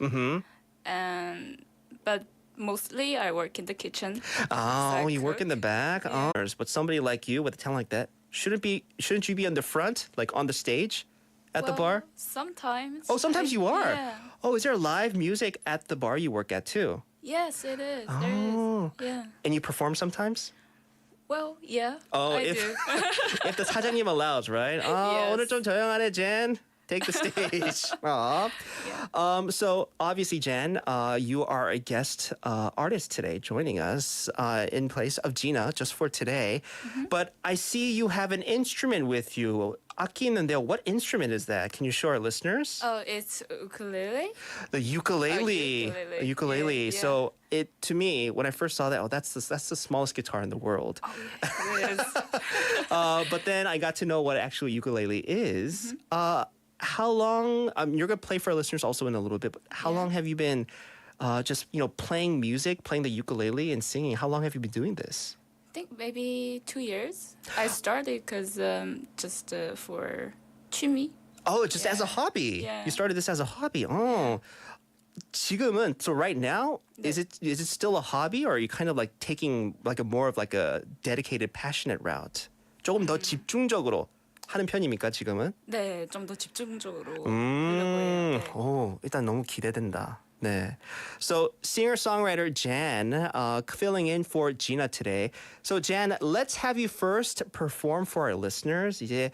[SPEAKER 9] But mostly I work in the kitchen.
[SPEAKER 5] oh, you work in the back?
[SPEAKER 9] Yeah.
[SPEAKER 5] Oh, but somebody like you with a talent like that, shouldn't you be on the front, like on the stage at the bar?
[SPEAKER 9] Sometimes.
[SPEAKER 5] Oh, sometimes you are?
[SPEAKER 9] Yeah.
[SPEAKER 5] Oh, is there live music at the bar you work at too?
[SPEAKER 9] Yes, it is.
[SPEAKER 5] Oh.
[SPEAKER 9] There is. Yeah.
[SPEAKER 5] And you perform sometimes?
[SPEAKER 9] Well, yeah.
[SPEAKER 5] Oh,
[SPEAKER 9] I
[SPEAKER 5] if-
[SPEAKER 9] do.
[SPEAKER 5] If the 사장님 allows, right?
[SPEAKER 9] Yes.
[SPEAKER 5] 오늘 좀 조용하네, Jen. Take the stage. Aw. So obviously, Jen, you are a guest artist today, joining us in place of Gina just for today. But I see you have an instrument with you. 악기 있는데요. What instrument is that? Can you show our listeners?
[SPEAKER 9] Oh, it's ukulele.
[SPEAKER 5] The ukulele.
[SPEAKER 9] Ukulele.
[SPEAKER 5] A ukulele.
[SPEAKER 9] Yeah, yeah.
[SPEAKER 5] So to me, when I first saw that, that's the smallest guitar in the world.
[SPEAKER 9] Oh, yeah, it is.
[SPEAKER 5] But then I got to know what actually ukulele is. How long? You're gonna play for our listeners also in a little bit. But how long have you been just playing music, playing the ukulele and singing? How long have you been doing this?
[SPEAKER 9] I think maybe 2 years. I started because just for 취미.
[SPEAKER 5] Oh, just as a hobby.
[SPEAKER 9] Yeah.
[SPEAKER 5] You started this as a hobby. Oh. 지금은, so right now, is it still a hobby, or are you kind of like taking like a dedicated, passionate route? 조금 더 집중적으로 하는 편입니까 지금은?
[SPEAKER 9] 네, 좀 더 집중적으로 하려고 해요. 네.
[SPEAKER 5] 오, 일단 너무 기대된다. 네. So singer-songwriter Jann filling in for Gina today. So Jann, let's have you first perform for our listeners. 이제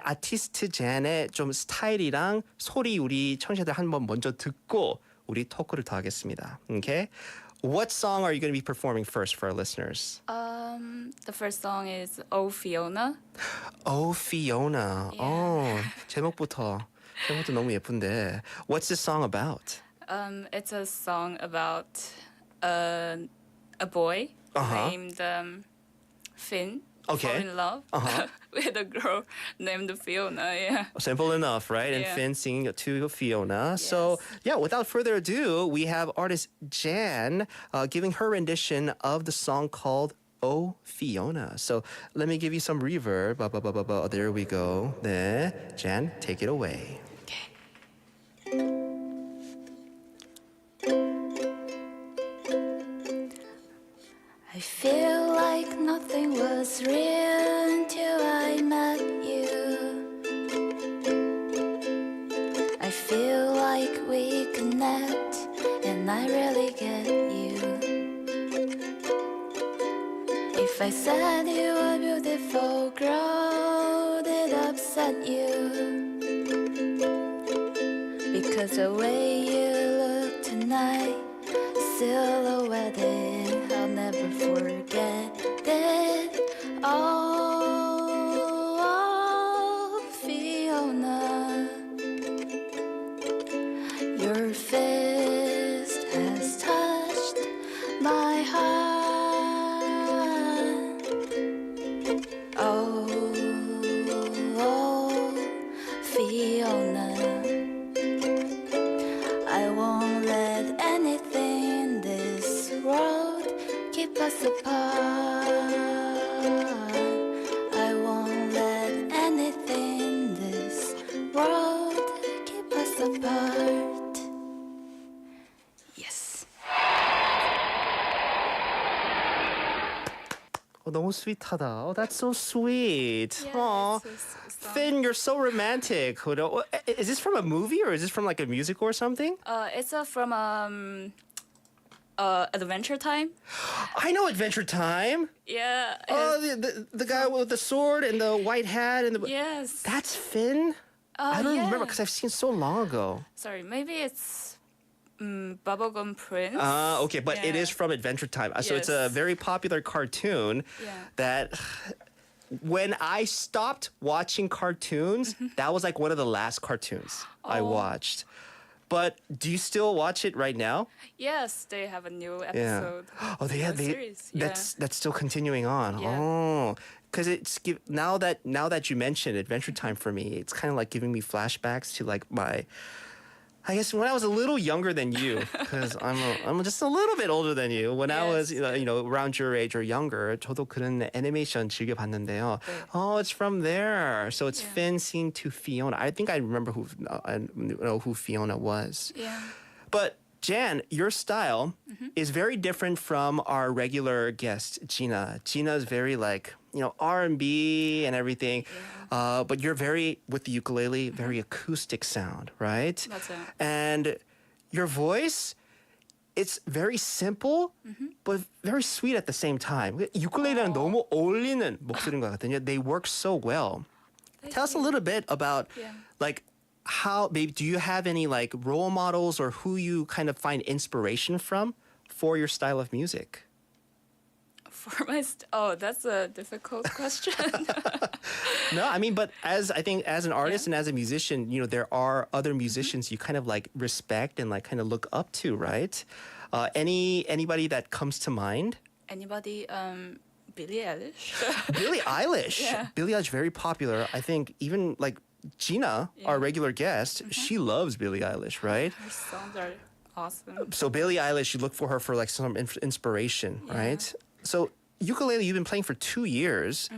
[SPEAKER 5] 아티스트 Jann의 좀 스타일이랑 소리 우리 청취자들 한번 먼저 듣고 우리 토크를 더 하겠습니다. Okay? What song are you going to be performing first for our listeners?
[SPEAKER 9] The first song is Oh Fiona.
[SPEAKER 5] Oh, Fiona.
[SPEAKER 9] Yeah.
[SPEAKER 5] Oh, 제목부터 너무 예쁜데. What's this song about?
[SPEAKER 9] It's a song about a boy named Finn.
[SPEAKER 5] Okay.
[SPEAKER 9] Fall in love with a girl named Fiona. Yeah.
[SPEAKER 5] Simple enough, right? And
[SPEAKER 9] Yeah.
[SPEAKER 5] Finn singing to Fiona. So, yeah, without further ado, we have artist Jann giving her rendition of the song called Oh Fiona. So, let me give you some reverb. There we go. 네, Jann, take it away.
[SPEAKER 9] I feel like nothing was real until I met you. I feel like we connect and I really get you. If I said you were beautiful girl, did it upset you? Because the way you look tonight, silhouetted, I'll never forget it. Oh, Fiona, your fist has touched my heart.
[SPEAKER 5] 너무 스윗하다. Oh, that's so sweet.
[SPEAKER 9] Yeah,
[SPEAKER 5] Aw.
[SPEAKER 9] it's a
[SPEAKER 5] Finn, you're so romantic. Is this from a movie or is this from like a musical or something?
[SPEAKER 9] It's from Adventure Time.
[SPEAKER 5] I know Adventure Time.
[SPEAKER 9] Yeah.
[SPEAKER 5] Oh, the guy with the sword and the white hat and the.
[SPEAKER 9] Yes.
[SPEAKER 5] That's Finn. I don't remember because I've seen so long ago.
[SPEAKER 9] Sorry, maybe it's Bubblegum Prince.
[SPEAKER 5] Okay, but it
[SPEAKER 9] Yeah.
[SPEAKER 5] is from Adventure Time. So it's a
[SPEAKER 9] Yes.
[SPEAKER 5] very popular cartoon
[SPEAKER 9] Yeah.
[SPEAKER 5] that when I stopped watching cartoons, that was like one of the last cartoons I watched. But do you still watch it right now?
[SPEAKER 9] Yes, they have a new
[SPEAKER 5] Yeah.
[SPEAKER 9] episode.
[SPEAKER 5] Oh,
[SPEAKER 9] new series.
[SPEAKER 5] that's still continuing on.
[SPEAKER 9] Yeah.
[SPEAKER 5] Oh, because now that you mentioned Adventure Time for me, it's kind of like giving me flashbacks to like I guess when I was a little younger than you, because I'm just a little bit older than you. When I was around your age or younger, 저도 그런 애니메이션 즐겨 봤는데요. Oh, it's from there. So it's Finn seen to Fiona. I think I remember who Fiona was.
[SPEAKER 9] Yeah.
[SPEAKER 5] But Jann, your style is very different from our regular guest, Gina. Gina's very like, R&B and everything. But you're very, with the ukulele, very acoustic sound, right?
[SPEAKER 9] 맞아요.
[SPEAKER 5] And your voice, it's very simple, but very sweet at the same time. ukulele랑 너무 어울리는 목소리인 것 같거든요. They work so well. Tell us a little bit about like how, maybe do you have any like role models or who you kind of find inspiration from for your style of music?
[SPEAKER 9] For my that's a difficult question.
[SPEAKER 5] No, I mean, but I think as an artist and as a musician, there are other musicians you kind of like respect and like kind of look up to, right? Anybody that comes to mind?
[SPEAKER 9] Anybody? Billie Eilish.
[SPEAKER 5] Billie Eilish.
[SPEAKER 9] Yeah.
[SPEAKER 5] Billie Eilish, very popular. I think even like Gina, our regular guest, she loves Billie Eilish, right?
[SPEAKER 9] Her songs are awesome.
[SPEAKER 5] So Billie Eilish, you look for her for like some inspiration, right? So ukulele, you've been playing for 2 years.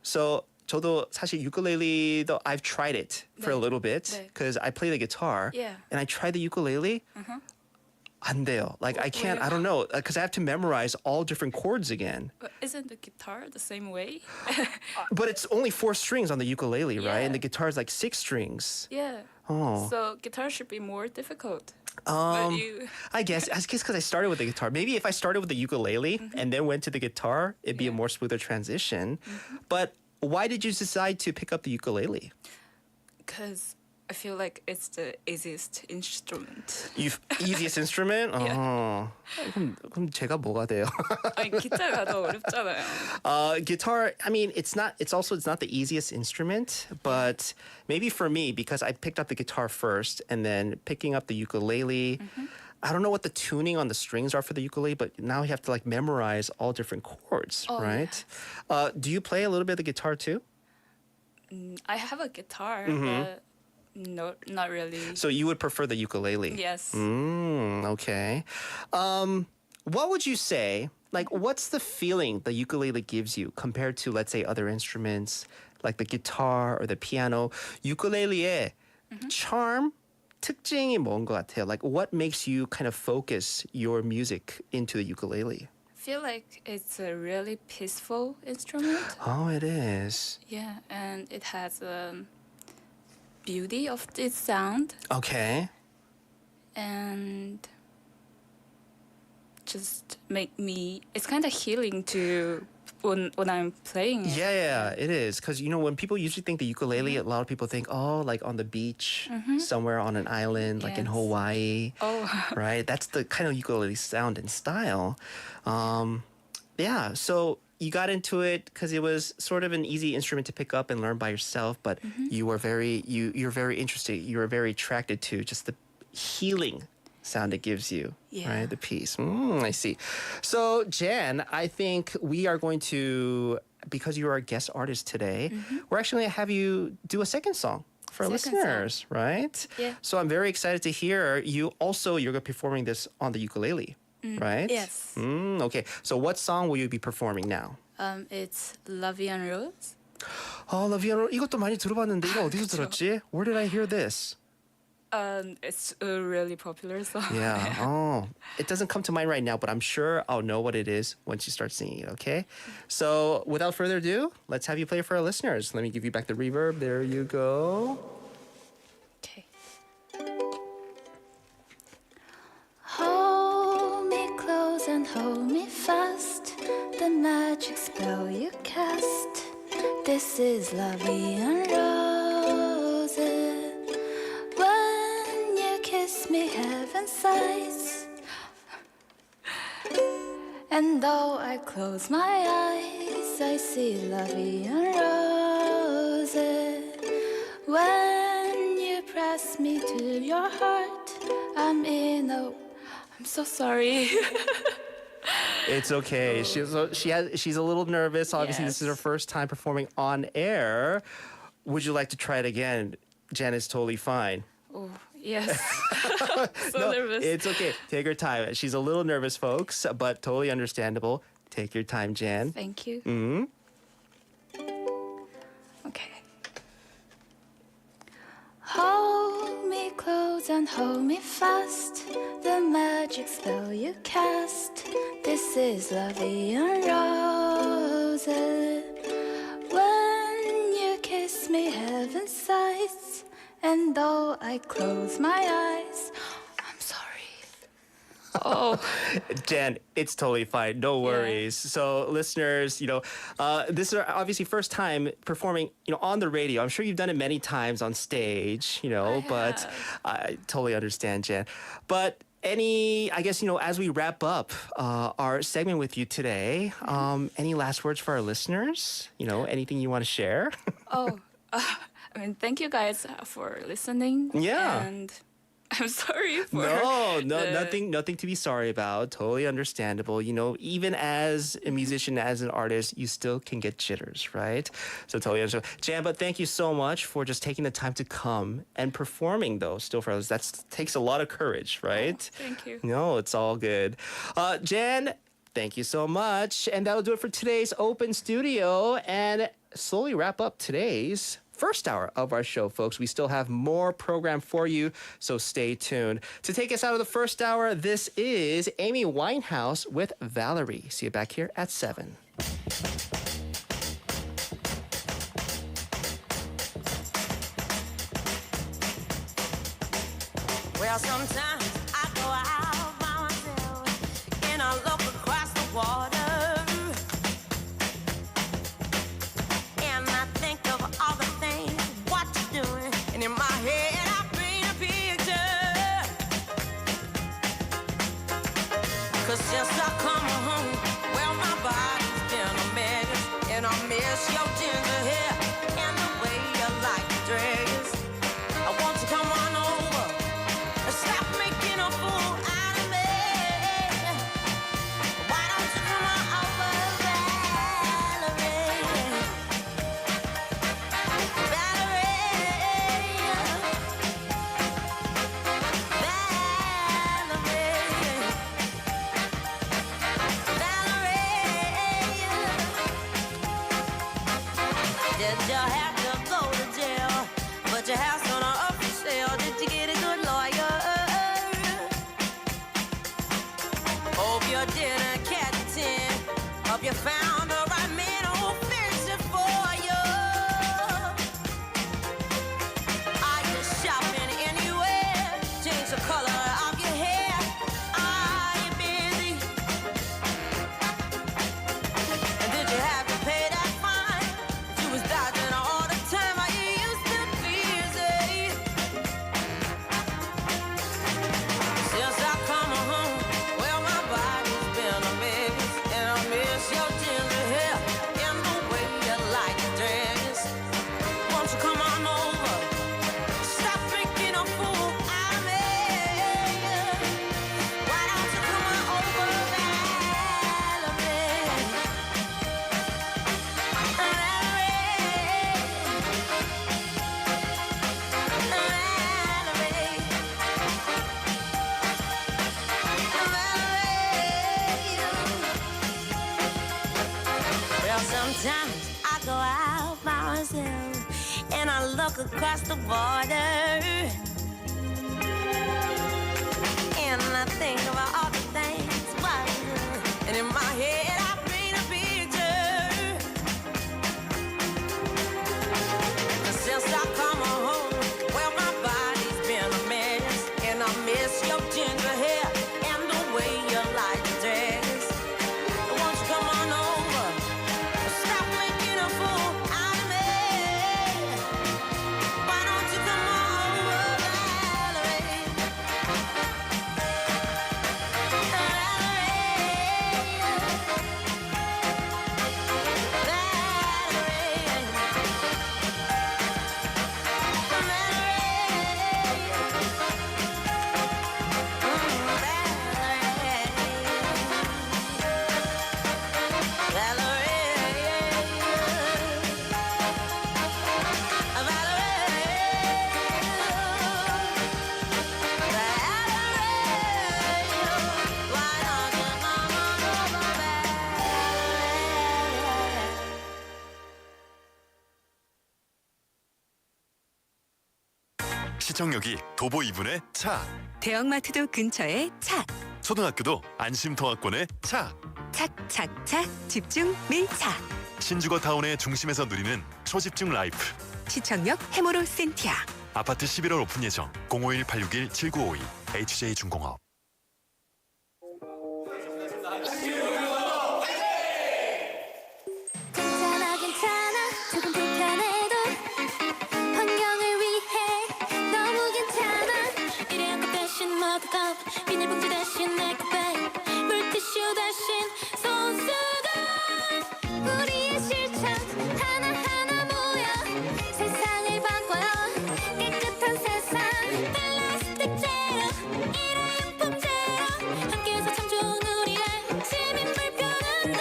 [SPEAKER 5] So 저도 사실 ukulele도 I've tried it for a little bit because I play the guitar and I tried the ukulele. 안 돼요. Like I can't. I don't know because I have to memorize all different chords again.
[SPEAKER 9] But isn't the guitar the same way?
[SPEAKER 5] But it's only 4 strings on the ukulele, right?
[SPEAKER 9] Yeah.
[SPEAKER 5] And the guitar is like 6 strings.
[SPEAKER 9] Yeah.
[SPEAKER 5] Oh.
[SPEAKER 9] So guitar should be more difficult. But
[SPEAKER 5] I guess because I started with the guitar. Maybe if I started with the ukulele and then went to the guitar, it'd be a more smoother transition. But why did you decide to pick up the ukulele?
[SPEAKER 9] Because I feel like it's the easiest instrument.
[SPEAKER 5] Easiest instrument?
[SPEAKER 9] Yeah.
[SPEAKER 5] 그럼 제가 뭐가 돼요?
[SPEAKER 9] 아니 기타가 더 어렵잖아요.
[SPEAKER 5] Guitar, I mean, it's not the easiest instrument, but maybe for me, because I picked up the guitar first and then picking up the ukulele, I don't know what the tuning on the strings are for the ukulele, but now you have to like memorize all different chords, right? Do you play a little bit of the guitar too?
[SPEAKER 9] I have a guitar, but no, not really.
[SPEAKER 5] So you would prefer the ukulele?
[SPEAKER 9] Yes.
[SPEAKER 5] Okay. What would you say, like, what's the feeling the ukulele gives you compared to, let's say, other instruments, like the guitar or the piano? ukulele의 charm, 특징이 뭔 것 같아요? Like, what makes you kind of focus your music into the ukulele?
[SPEAKER 9] I feel like it's a really peaceful instrument.
[SPEAKER 5] Oh, it is.
[SPEAKER 9] Yeah, and it has beauty of its sound
[SPEAKER 5] Okay.
[SPEAKER 9] and just make me. It's kind of healing to when I'm playing it.
[SPEAKER 5] Yeah, it is. Because, when people usually think the ukulele, a lot of people think, oh, like on the beach, somewhere on an island, like in
[SPEAKER 9] Yes.
[SPEAKER 5] Hawaii.
[SPEAKER 9] Oh.
[SPEAKER 5] Right? That's the kind of ukulele sound and style. Yeah, so you got into it because it was sort of an easy instrument to pick up and learn by yourself, but you're very interested. You were very attracted to just the healing sound it gives you,
[SPEAKER 9] Yeah.
[SPEAKER 5] right? The peace. I see. So, Jann, I think we are going to, because you are a guest artist today, we're actually going to have you do a second song for our
[SPEAKER 9] Second song.
[SPEAKER 5] listeners, right?
[SPEAKER 9] Yeah.
[SPEAKER 5] So I'm very excited to hear you're going to be performing this on the ukulele, right?
[SPEAKER 9] Yes.
[SPEAKER 5] Okay. So what song will you be performing now?
[SPEAKER 9] It's La Vie en Rose.
[SPEAKER 5] 라비아노 이것도 많이 들어봤는데 이거 어디서 들었지? Where did I hear this?
[SPEAKER 10] It's a really popular song.
[SPEAKER 5] Yeah. Oh, it doesn't come to mind right now, but I'm sure I'll know what it is once you start singing it, okay? So without further ado, let's have you play for our listeners. Let me give you back the reverb. There you go.
[SPEAKER 2] Okay.
[SPEAKER 9] Hold me close and hold me fast. The magic spell you cast. This is La Vie en Rose. When you kiss me, heaven sighs. And though I close my eyes, I see La Vie en Rose. When you press me to your heart, I'm so sorry.
[SPEAKER 5] It's okay. She's a little nervous. Obviously, this is her first time performing on air. Would you like to try it again? Jan is totally fine.
[SPEAKER 10] Oh, yes.
[SPEAKER 5] No,
[SPEAKER 10] nervous.
[SPEAKER 5] it's okay. Take her time. She's a little nervous, folks, but totally understandable. Take your time, Jan.
[SPEAKER 10] Thank you.
[SPEAKER 5] Mm-hmm.
[SPEAKER 10] Okay.
[SPEAKER 9] Hold me close and hold me fast. The magic spell you cast. This is La Vie en Rose. When you kiss me, heaven sighs. And though I close my eyes, I'm sorry.
[SPEAKER 10] Oh,
[SPEAKER 5] Jan, it's totally fine. No worries. So, listeners, this is obviously first time performing, on the radio. I'm sure you've done it many times on stage, but I totally understand, Jan. But I guess, as we wrap up our segment with you today, any last words for our listeners? Anything you want to share?
[SPEAKER 10] thank you guys for listening.
[SPEAKER 5] Yeah.
[SPEAKER 10] And I'm sorry for
[SPEAKER 5] No, nothing to be sorry about. Totally understandable. Even as a musician, as an artist, you still can get jitters, right? So totally understand. Jan, but thank you so much for just taking the time to come and performing, though, still for us. That takes a lot of courage, right?
[SPEAKER 10] Thank you.
[SPEAKER 5] No, it's all good. Jan, thank you so much. And that'll do it for today's Open Studio and slowly wrap up today's first hour of our show, folks. We still have more program for you, so stay tuned. To take us out of the first hour, this is Amy Winehouse with Valerie. See you back here at 7.
[SPEAKER 11] Well, sometimes I go out by myself and I look across the water. And in my head I paint a picture. 'Cause since I come home, well, my body's been a mess. And I miss your ginger hair and the way you like to dress. I want you to come on over and stop making a fool out of me. Why don't you come on over, Valerie? Did you have to go to jail? But your house on up for sale. Did you get a good lawyer? Hope you didn't catch a 10. Hope you found the right man who'll fix it for you. Are you shopping anywhere? Change the color of your hair. Are you busy? And did you have to pay that fine? You was dodging all the time. Are you used to busy? Since I come home, well, my body's been a mess. And I miss your ginger hair and the way you like to dress. Won't you come on over? Stop making a fool out of me. Why don't you come on over, Valerie? Well, sometimes I go out by myself and I look across the water. and I think about all the things. And in my head I paint a picture. Since I come home, well my body's been a mess, and I miss your ginger hair and the way you like to dress. Won't you come on over? Stop making a fool out of me. Why don't you come on over, Valerie?
[SPEAKER 12] 시청역이 도보 2분의 차,
[SPEAKER 13] 대형마트도 근처에 차,
[SPEAKER 12] 초등학교도 안심통학권에 차,
[SPEAKER 13] 착착착 집중 밀차.
[SPEAKER 12] 신주거 타운의 중심에서 누리는 초집중 라이프.
[SPEAKER 13] 시청역 해모로 센티아.
[SPEAKER 12] 아파트 11월 오픈 예정 051-861-7952 HJ중공업.
[SPEAKER 9] 괜찮아 괜찮아 조금 불편해도 환경을 위해 너무 괜찮아. 일회용 대신 머그컵 비닐봉지 대신 에코백 물티슈 대신 손수건. 우리의 실천 하나하나 모여 세상을 바꿔요. 깨끗한 세상 플라스틱 제로 일회용품 제로 함께해서 참 좋은 우리의 시민 불편하더라도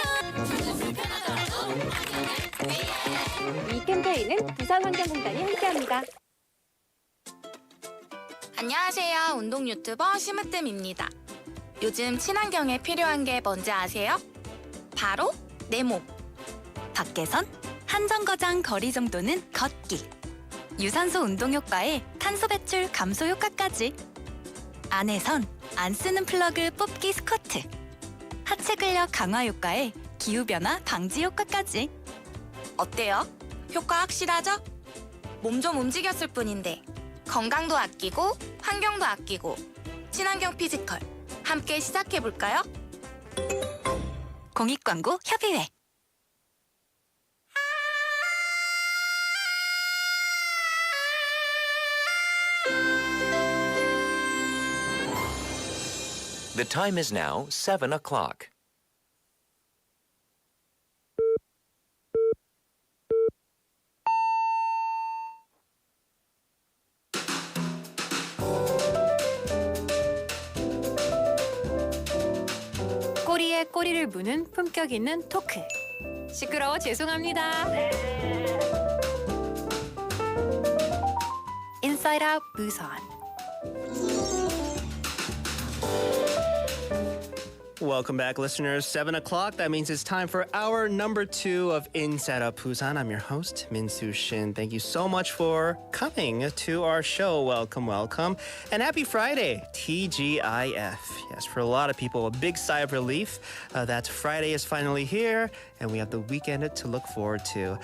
[SPEAKER 2] 이 캠페인은 부산환경공단이 함께합니다.
[SPEAKER 14] 안녕하세요. 운동 유튜버 심으뜸입니다. 요즘 친환경에 필요한 게 뭔지 아세요? 바로 내 몸. 밖에선 한정거장 거리 정도는 걷기. 유산소 운동 효과에 탄소 배출 감소 효과까지. 안에선 안 쓰는 플러그 뽑기 스쿼트. 하체 근력 강화 효과에 기후변화 방지 효과까지. 어때요? 효과 확실하죠? 몸 좀 움직였을 뿐인데 건강도 아끼고 환경도 아끼고 친환경 피지컬 함께 시작해볼까요? 공익광고 협의회.
[SPEAKER 15] The time is now 7 o'clock.
[SPEAKER 2] 꼬리에 꼬리를 무는 품격 있는 토크. 시끄러워 죄송합니다. Inside Out Busan.
[SPEAKER 5] Welcome back, listeners. 7 o'clock. That means it's time for hour number 2 of Inside Out Busan. I'm your host, Min-Soo Shin. Thank you so much for coming to our show. Welcome, welcome. And happy Friday, TGIF. Yes, for a lot of people, a big sigh of relief that Friday is finally here and we have the weekend to look forward to.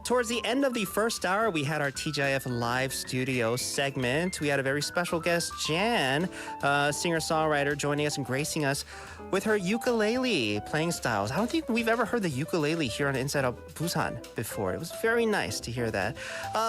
[SPEAKER 5] Towards the end of the first hour, we had our TGIF live studio segment. We had a very special guest, Jann, singer-songwriter, joining us and gracing us with her ukulele playing styles. I don't think we've ever heard the ukulele here on Inside Out Busan before. It was very nice to hear that.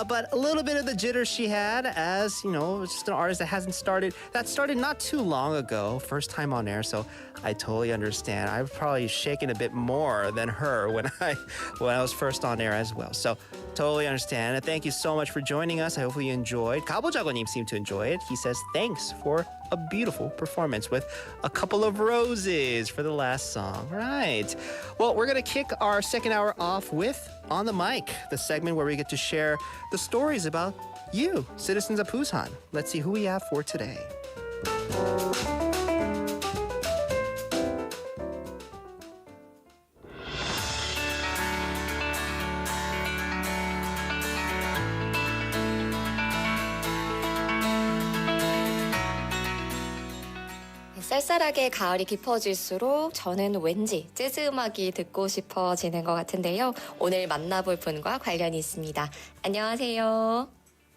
[SPEAKER 5] But a little bit of the jitters she had, as you know, just an artist that started not too long ago, first time on air. So I totally understand. I've probably shaken a bit more than her when I was first on air as well. So totally understand. And thank you so much for joining us. I hope you enjoyed. 가보자고님 seemed to enjoy it. He says thanks for a beautiful performance with a couple of roses for the last song. Right. Well, we're going to kick our second hour off with On the Mic, the segment where we get to share the stories about you, citizens of Busan. Let's see who we have for today.
[SPEAKER 16] 쌀쌀하게 가을이 깊어질수록 저는 왠지 재즈 음악이 듣고 싶어지는 것 같은데요. 오늘 만나볼 분과 관련이 있습니다. 안녕하세요.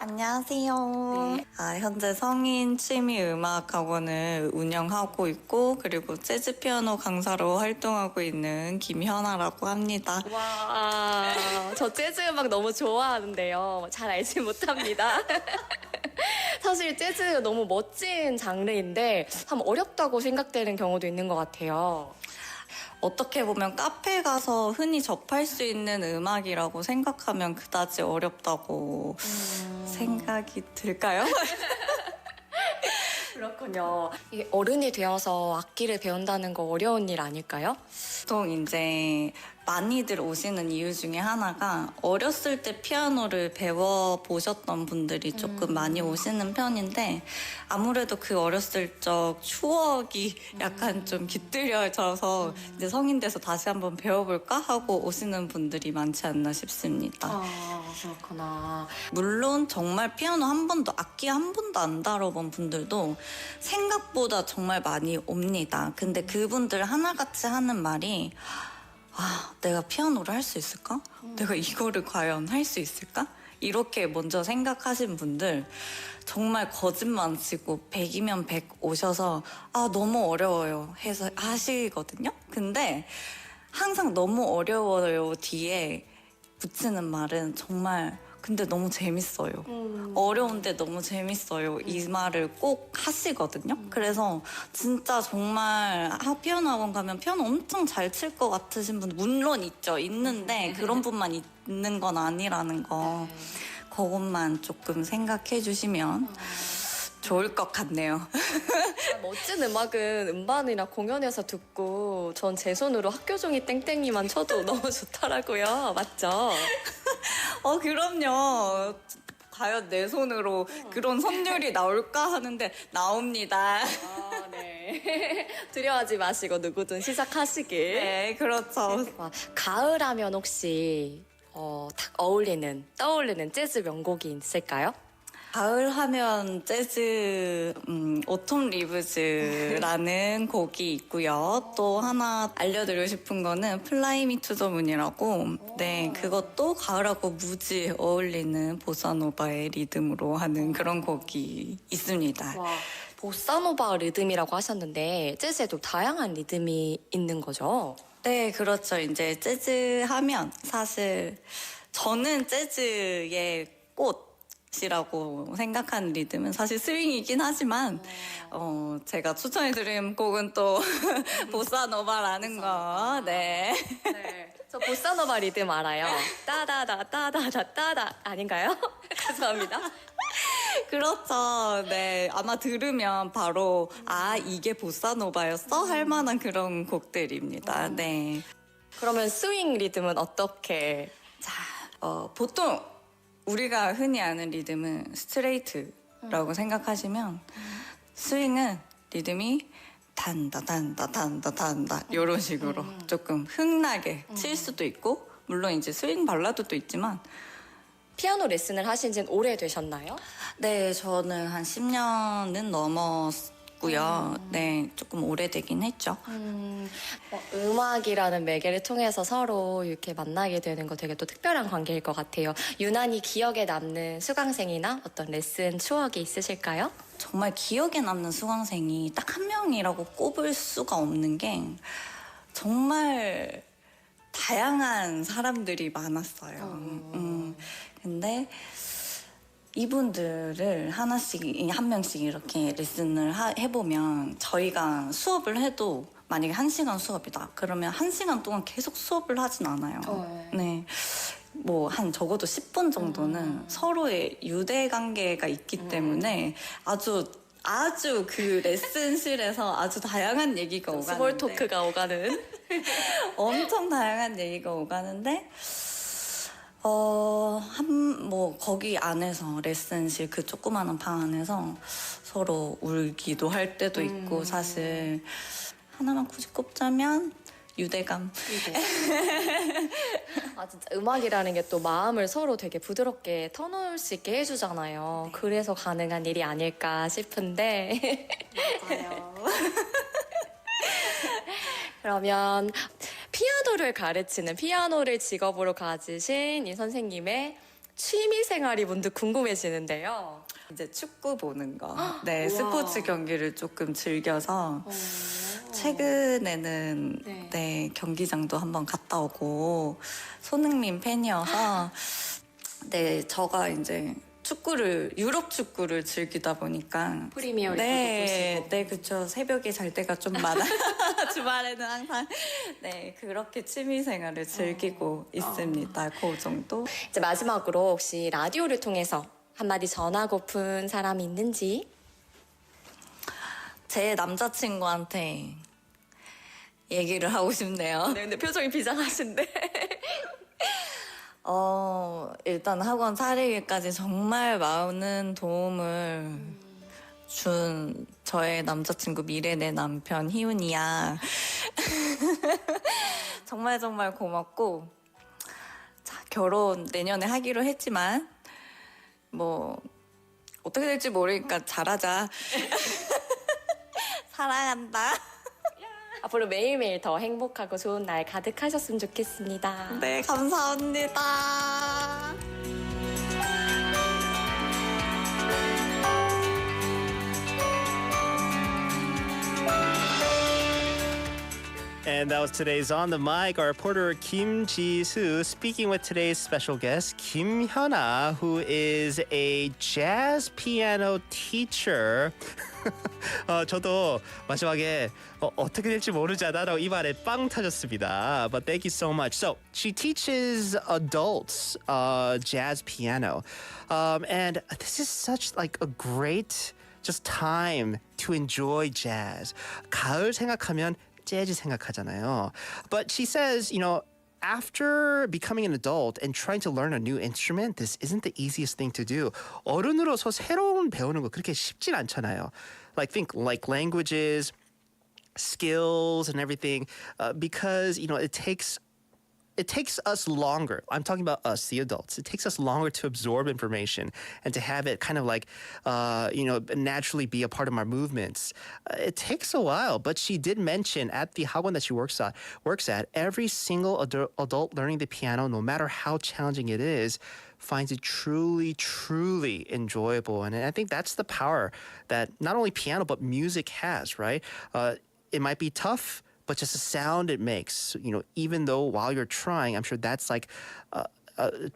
[SPEAKER 17] 안녕하세요. 현재 성인 취미 음악 학원을 운영하고 있고 그리고 재즈 피아노 강사로 활동하고 있는 김현아라고 합니다.
[SPEAKER 16] 와, 저 재즈 음악 너무 좋아하는데요. 잘 알지 못합니다. 사실 재즈 너무 멋진 장르인데 참 어렵다고 생각되는 경우도 있는 것 같아요.
[SPEAKER 17] 어떻게 보면 카페 가서 흔히 접할 수 있는 음악이라고 생각하면 그다지 어렵다고 생각이 들까요?
[SPEAKER 16] 그렇군요. 이게 어른이 되어서 악기를 배운다는 거 어려운 일 아닐까요?
[SPEAKER 17] 보통 이제 많이들 오시는 이유 중에 하나가 어렸을 때 피아노를 배워보셨던 분들이 조금 많이 오시는 편인데 아무래도 그 어렸을 적 추억이 약간 좀 깃들여져서 이제 성인 돼서 다시 한번 배워볼까 하고 오시는 분들이 많지 않나 싶습니다.
[SPEAKER 16] 그렇구나.
[SPEAKER 17] 물론 정말 피아노 한 번도 악기 한 번도 안 다뤄본 분들도 생각보다 정말 많이 옵니다. 근데 그분들 하나같이 하는 말이 내가 피아노를 할 수 있을까? 내가 이거를 과연 할 수 있을까? 이렇게 먼저 생각하신 분들 정말 거짓말 안 치고 100이면 100 오셔서 너무 어려워요 해서 하시거든요. 근데 항상 너무 어려워요 뒤에 붙이는 말은 정말 근데 너무 재밌어요. 어려운데 너무 재밌어요. 이 말을 꼭 하시거든요. 그래서 진짜 정말 피아노 학원 가면 피아노 엄청 잘 칠 것 같으신 분 물론 있죠. 있는데 그런 분만 있는 건 아니라는 거 그것만 조금 생각해 주시면 좋을 것 같네요.
[SPEAKER 16] 멋진 음악은 음반이나 공연에서 듣고 전 제 손으로 학교 종이 땡땡이만 쳐도 너무 좋더라고요. 맞죠?
[SPEAKER 17] 그럼요. 과연 내 손으로 그런 선율이 나올까 하는데 나옵니다.
[SPEAKER 16] 네. 두려워하지 마시고 누구든 시작하시길.
[SPEAKER 17] 네, 그렇죠.
[SPEAKER 16] 가을하면 혹시 딱 떠올리는 재즈 명곡이 있을까요?
[SPEAKER 17] 가을 하면 재즈 오톰 리브즈라는 곡이 있고요. 또 하나 알려드리고 싶은 거는 플라이 미 투 더 문이라고 네 그것도 가을하고 무지 어울리는 보사노바의 리듬으로 하는 그런 곡이 있습니다.
[SPEAKER 16] 와, 보사노바 리듬이라고 하셨는데 재즈에도 다양한 리듬이 있는 거죠?
[SPEAKER 17] 네, 그렇죠. 이제 재즈 하면 사실 저는 재즈의 꽃이라고 생각하는 리듬은 사실 스윙이긴 하지만 제가 추천해드린 곡은 또 보사노바라는 거. 네.
[SPEAKER 16] 저 보사노바 리듬 알아요. 따다다 따다다 따다 아닌가요? 죄송합니다.
[SPEAKER 17] 그렇죠. 네. 아마 들으면 바로 이게 보사노바였어? 할 만한 그런 곡들입니다. 네.
[SPEAKER 16] 그러면 스윙 리듬은 어떻게?
[SPEAKER 17] 보통 우리가 흔히 아는 리듬은 스트레이트라고 생각하시면 스윙은 리듬이 단다 단다 단다 단다 이런 식으로 조금 흥나게 칠 수도 있고 물론 이제 스윙 발라드도 있지만
[SPEAKER 16] 피아노 레슨을 하신 지는 오래되셨나요?
[SPEAKER 17] 네, 저는 한 10년은 넘었고요. 네, 조금 오래되긴 했죠.
[SPEAKER 16] 음악이라는 매개를 통해서 서로 이렇게 만나게 되는 거 되게 또 특별한 관계일 것 같아요. 유난히 기억에 남는 수강생이나 어떤 레슨 추억이 있으실까요?
[SPEAKER 17] 정말 기억에 남는 수강생이 딱 한 명이라고 꼽을 수가 없는 게 정말 다양한 사람들이 많았어요. 근데 이분들을 하나씩, 한 명씩 이렇게 레슨을 해보면 저희가 수업을 해도 만약에 1시간 수업이다. 그러면 1시간 동안 계속 수업을 하진 않아요. 네. 뭐 한 적어도 10분 정도는 서로의 유대 관계가 있기 때문에 아주 그 레슨실에서 아주 다양한 얘기가 오가는데
[SPEAKER 16] 스몰 토크가 오가는
[SPEAKER 17] 엄청 다양한 얘기가 오가는데 거기 안에서 레슨실 그 조그마한 방 안에서 서로 울기도 할 때도 있고 사실 하나만 굳이 꼽자면 유대감.
[SPEAKER 16] 진짜 음악이라는 게 또 마음을 서로 되게 부드럽게 터놓을 수 있게 해주잖아요. 그래서 가능한 일이 아닐까 싶은데.
[SPEAKER 17] 맞아요.
[SPEAKER 16] 그러면 피아노를 가르치는 피아노를 직업으로 가지신 이 선생님의 취미 생활이 문득 궁금해지는데요.
[SPEAKER 17] 이제 축구 보는 거. 네, 스포츠 경기를 조금 즐겨서 최근에는 네, 경기장도 한번 갔다 오고 손흥민 팬이어서 네, 저가 이제 유럽 축구를 즐기다 보니까
[SPEAKER 16] 프리미어 리그도
[SPEAKER 17] 네, 네, 그렇죠. 새벽에 잘 때가 좀 많아. 주말에는 항상 네, 그렇게 취미 생활을 즐기고 있습니다. 그 정도.
[SPEAKER 16] 이제 마지막으로 혹시 라디오를 통해서 한마디 전하고픈 사람이 있는지?
[SPEAKER 17] 제 남자친구한테 얘기를 하고 싶네요.
[SPEAKER 16] 네, 근데 표정이 비장하신데.
[SPEAKER 17] 일단 학원 차리기까지 정말 많은 도움을 준 저의 남자친구 미래 내 남편 희훈이야. 정말 정말 고맙고, 자, 결혼 내년에 하기로 했지만 뭐 어떻게 될지 모르니까 잘하자. 사랑한다.
[SPEAKER 16] 앞으로 매일매일 더 행복하고 좋은 날 가득하셨으면 좋겠습니다.
[SPEAKER 17] 네, 감사합니다.
[SPEAKER 5] And that was today's On the Mic. Our reporter Kim Ji-soo speaking with today's special guest, Kim Hyuna, who is a jazz piano teacher. 저도 마지막에 어떻게 될지 모르잖아라고 입안에 빵 터졌습니다. But thank you so much. So she teaches adults jazz piano, and this is such like a great just time to enjoy jazz. 가을 생각하면 재즈 생각하잖아요. But she says, you know, after becoming an adult and trying to learn a new instrument, this isn't the easiest thing to do. 어른으로서 새로운 배우는 거 그렇게 쉽진 않잖아요. Like think like languages, skills, and everything, because you know it takes us longer. I'm talking about us, the adults. It takes us longer to absorb information and to have it kind of like, naturally be a part of our movements. It takes a while, but she did mention at the 학원 that she works at, every single adult learning the piano, no matter how challenging it is, finds it truly, truly enjoyable. And I think that's the power that not only piano, but music has, right? It might be tough, but just the sound it makes, you know, even though while you're trying, I'm sure that's like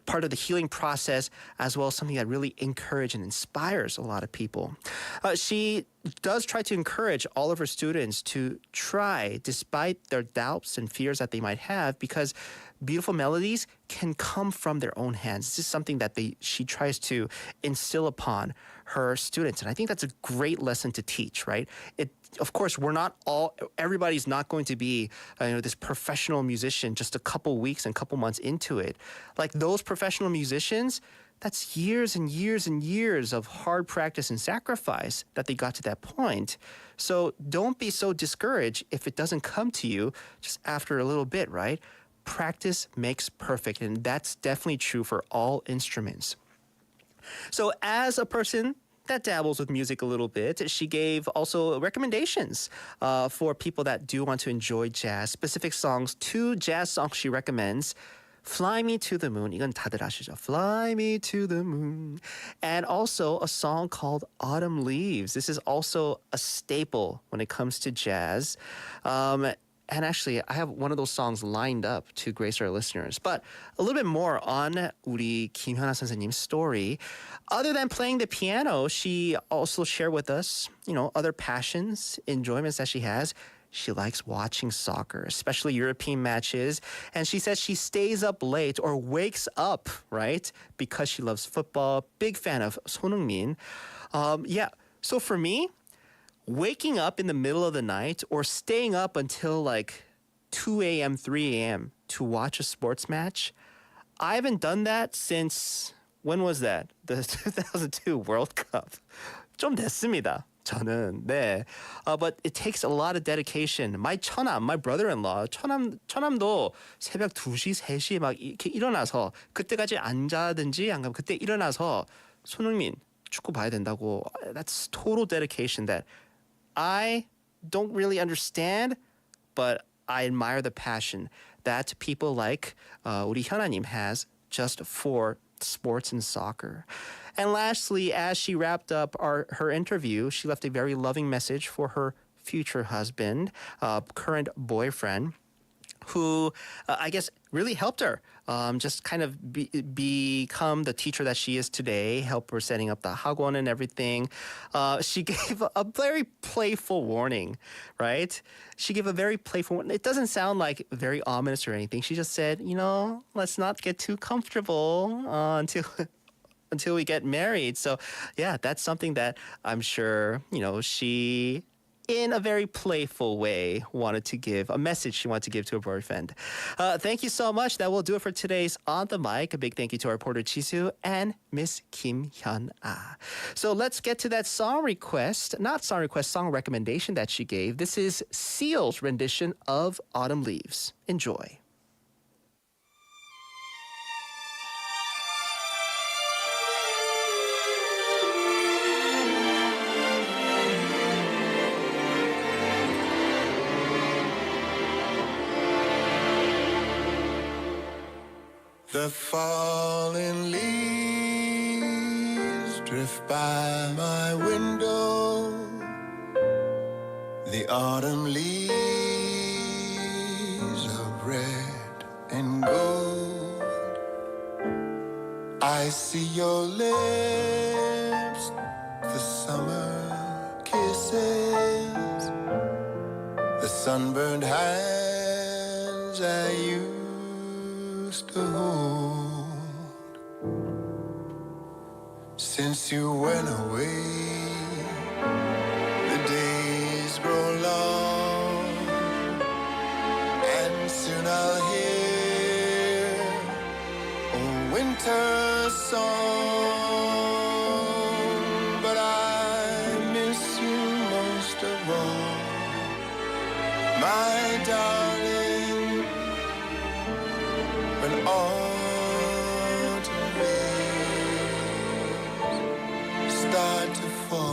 [SPEAKER 5] part of the healing process, as well as something that really encourages and inspires a lot of people. She does try to encourage all of her students to try, despite their doubts and fears that they might have, because beautiful melodies can come from their own hands. This is something that she tries to instill upon her students. And I think that's a great lesson to teach, right? Of course, everybody's not going to be this professional musician just a couple weeks and couple months into it. Like those professional musicians, that's years and years and years of hard practice and sacrifice that they got to that point. So don't be so discouraged if it doesn't come to you just after a little bit, right? Practice makes perfect, and that's definitely true for all instruments. So as a person that dabbles with music a little bit, she gave also recommendations for people that do want to enjoy jazz, specific songs. 2 jazz songs she recommends. Fly Me to the Moon. 이건 다들 아시죠? Fly Me to the Moon. And also a song called Autumn Leaves. This is also a staple when it comes to jazz. And actually, I have one of those songs lined up to grace our listeners. But a little bit more on 우리 김현아 선생님's story. Other than playing the piano, she also shared with us, other passions, enjoyments that she has. She likes watching soccer, especially European matches. And she says she stays up late or wakes up, right? Because she loves football. Big fan of 손흥민. So for me, waking up in the middle of the night or staying up until like 2 a.m., 3 a.m. to watch a sports match, I haven't done that since, when was that? The 2002 World Cup. 좀 됐습니다. 저는, 네. But it takes a lot of dedication. My brother-in-law, 처남도 새벽 2시, 3시에 막 이렇게 일어나서 그때까지 안 자든지 안 가면 그때 일어나서 손흥민 축구 봐야 된다고. That's total dedication that I don't really understand, but I admire the passion that people like 우리 현아님 has just for sports and soccer. And lastly, as she wrapped up her interview, she left a very loving message for her future husband, current boyfriend, who I guess really helped her just kind of become the teacher that she is today, help her setting up the hagwon and everything. She gave a very playful warning, right? She gave a very playful warning. It doesn't sound like very ominous or anything. She just said, let's not get too comfortable until we get married. So yeah, that's something that I'm sure, she in a very playful way wanted to give a message she wanted to give to her boyfriend. Thank you so much. That will do it for today's On the Mic. A big thank you to our reporter Chisu and Miss Kim Hyun-ah. So let's get to that song recommendation that she gave. This is Seal's rendition of Autumn Leaves. Enjoy.
[SPEAKER 6] The fallen leaves drift by my window. The autumn leaves of red and gold. I see your lips, the summer kisses, the sunburned hands I used to hold. Since you went away, the days grow long, and soon I'll hear a winter song. But I miss you most of all, my darling, when autumn leaves start to fall.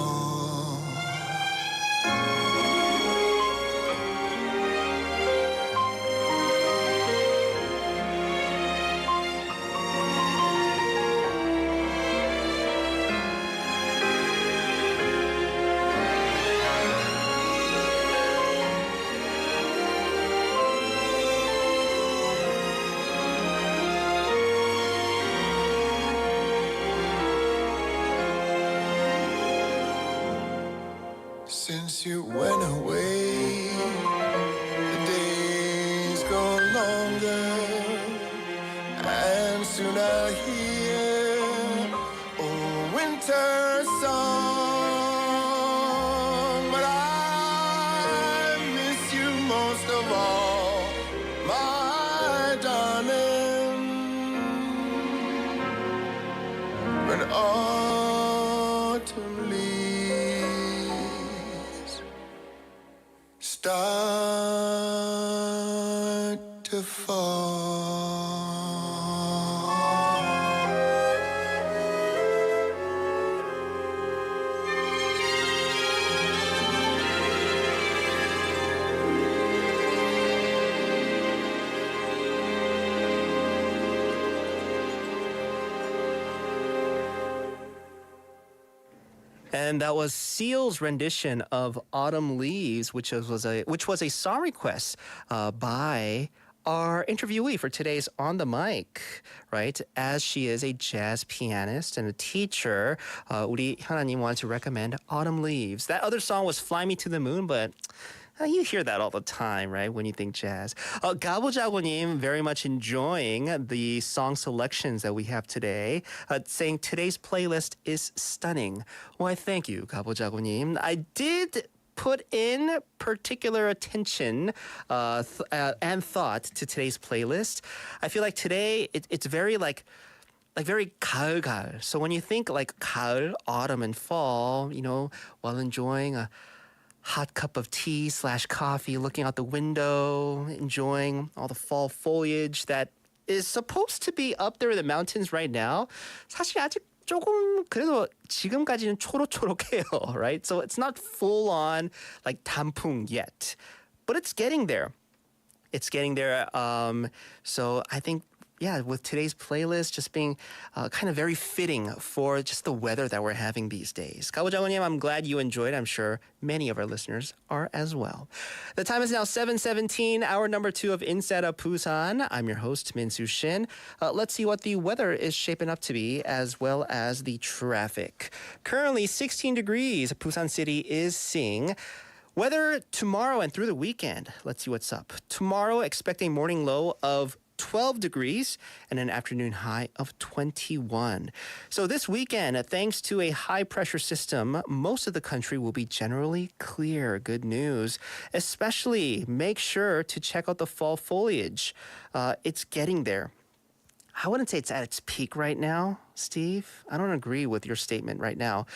[SPEAKER 6] Since you went away, the days grow longer, and soon I'll hear a winter song. But I miss you most of all, my darling, when autumn leaves start to fall.
[SPEAKER 5] And that was Seal's rendition of Autumn Leaves, which was a song request by our interviewee for today's On the Mic, right? As she is a jazz pianist and a teacher, 우리 현아님 wanted to recommend Autumn Leaves. That other song was Fly Me to the Moon, but you hear that all the time, right, when you think jazz. 가보자고님 very much enjoying the song selections that we have today, saying today's playlist is stunning. Why, thank you, 가보자고님. I did put in particular attention and thought to today's playlist. I feel like today it's very very 가을. So when you think like 가을, autumn, and fall, while enjoying a hot cup of tea / coffee, looking out the window, enjoying all the fall foliage that is supposed to be up there in the mountains right now. 사실 아직 조금 그래도 지금까지는 초록초록해요, right? So it's not full on like 단풍 yet, but it's getting there. It's getting there. So I think, yeah, with today's playlist just being kind of very fitting for just the weather that we're having these days. 가보자고님, I'm glad you enjoyed. I'm sure many of our listeners are as well. The time is now 7:17, hour number 2 of Inside of Busan. I'm your host, Min-Soo Shin. Let's see what the weather is shaping up to be, as well as the traffic. Currently 16 degrees, Busan City is seeing. Weather tomorrow and through the weekend. Let's see what's up. Tomorrow, expecting morning low of 12 degrees and an afternoon high of 21. So this weekend, thanks to a high pressure system, most of the country will be generally clear. Good news. Especially make sure to check out the fall foliage. It's getting there. I wouldn't say it's at its peak right now, Steve. I don't agree with your statement right now.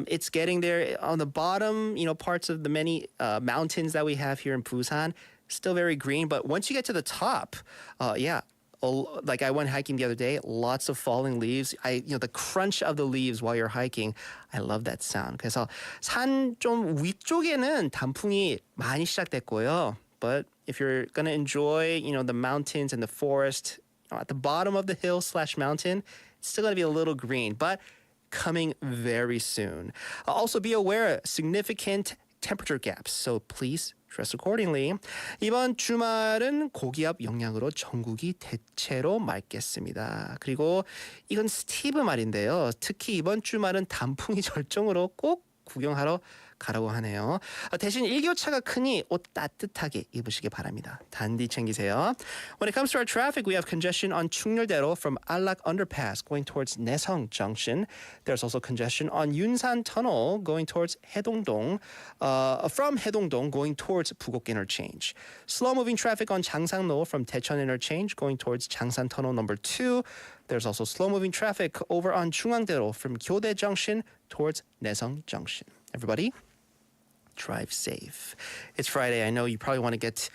[SPEAKER 5] It's getting there on the bottom, parts of the many mountains that we have here in Busan. Still very green, but once you get to the top, like I went hiking the other day, lots of falling leaves. The crunch of the leaves while you're hiking, I love that sound. 그래서 산 좀 위쪽에는 단풍이 많이 시작됐고요. But if you're gonna enjoy, the mountains and the forest, at the bottom of the hill / mountain, it's still gonna be a little green, but coming very soon. Also be aware, significant temperature gaps, so please dress accordingly. 이번 주말은 고기압 영향으로 전국이 대체로 맑겠습니다. 그리고 이건 스티브 말인데요. 특히 이번 주말은 단풍이 절정으로 꼭 구경하러 가라고 하네요. 대신 일교차가 크니 옷 따뜻하게 입으시기 바랍니다. 단디 챙기세요. When it comes to our traffic, we have congestion on 충렬대로 from Allak Underpass going towards Naesong Junction. There's also congestion on Yunsan Tunnel going towards 해동동. From 해동동 going towards 부곡 Interchange. Slow-moving traffic on 장상로 from Daecheon Interchange going towards 장산 Tunnel number 2. There's also slow-moving traffic over on 중앙대로 from 교대 Junction towards Naesong Junction. Everybody, drive safe. It's Friday. I know you probably want to get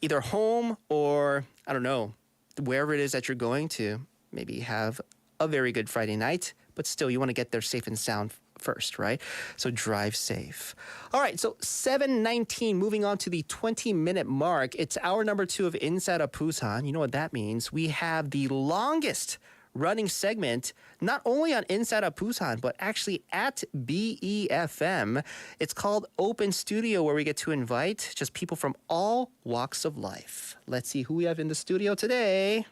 [SPEAKER 5] either home or, I don't know, wherever it is that you're going to, maybe have a very good Friday night, but still you want to get there safe and sound first, right? So drive safe. All right, so 7:19, moving on to the 20-minute mark. It's hour number 2 of Inside of Busan. You know what that means. We have the longest running segment, not only on Inside of Busan, but actually at BEFM. It's called Open Studio, where we get to invite just people from all walks of life. Let's see who we have in the studio today.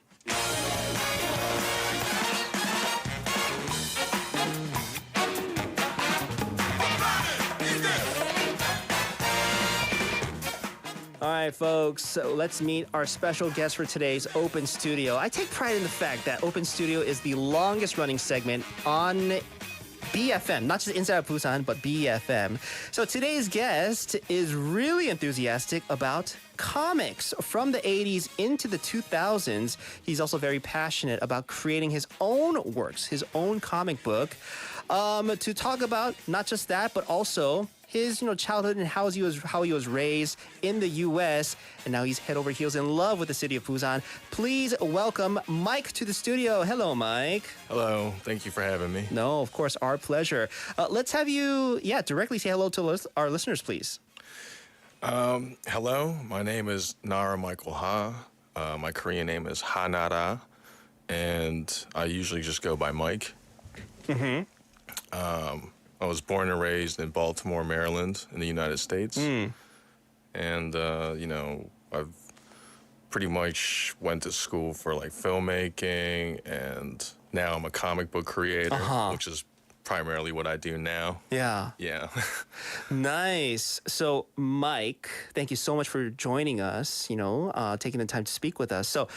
[SPEAKER 5] All right, folks, so let's meet our special guest for today's Open Studio. I take pride in the fact that Open Studio is the longest running segment on BFM, not just Inside of Busan, but BFM. So today's guest is really enthusiastic about comics from the 80s into the 2000s. He's also very passionate about creating his own works, his own comic book, to talk about not just that, but also his childhood and how he was raised in the U.S. and now he's head over heels in love with the city of Busan. Please welcome Mike to the studio. Hello, Mike.
[SPEAKER 18] Hello. Thank you for having me.
[SPEAKER 5] No, of course, our pleasure. Let's have you, directly say hello to our listeners, please.
[SPEAKER 18] Hello. My name is Nara Michael Ha. My Korean name is Nara, and I usually just go by Mike.
[SPEAKER 5] Mm-hmm.
[SPEAKER 18] I was born and raised in Baltimore, Maryland, in the United States. And, I've pretty much went to school for filmmaking, and now I'm a comic book creator, which is primarily what I do now.
[SPEAKER 5] Yeah.
[SPEAKER 18] Yeah.
[SPEAKER 5] Nice. So, Mike, thank you so much for joining us, taking the time to speak with us. So,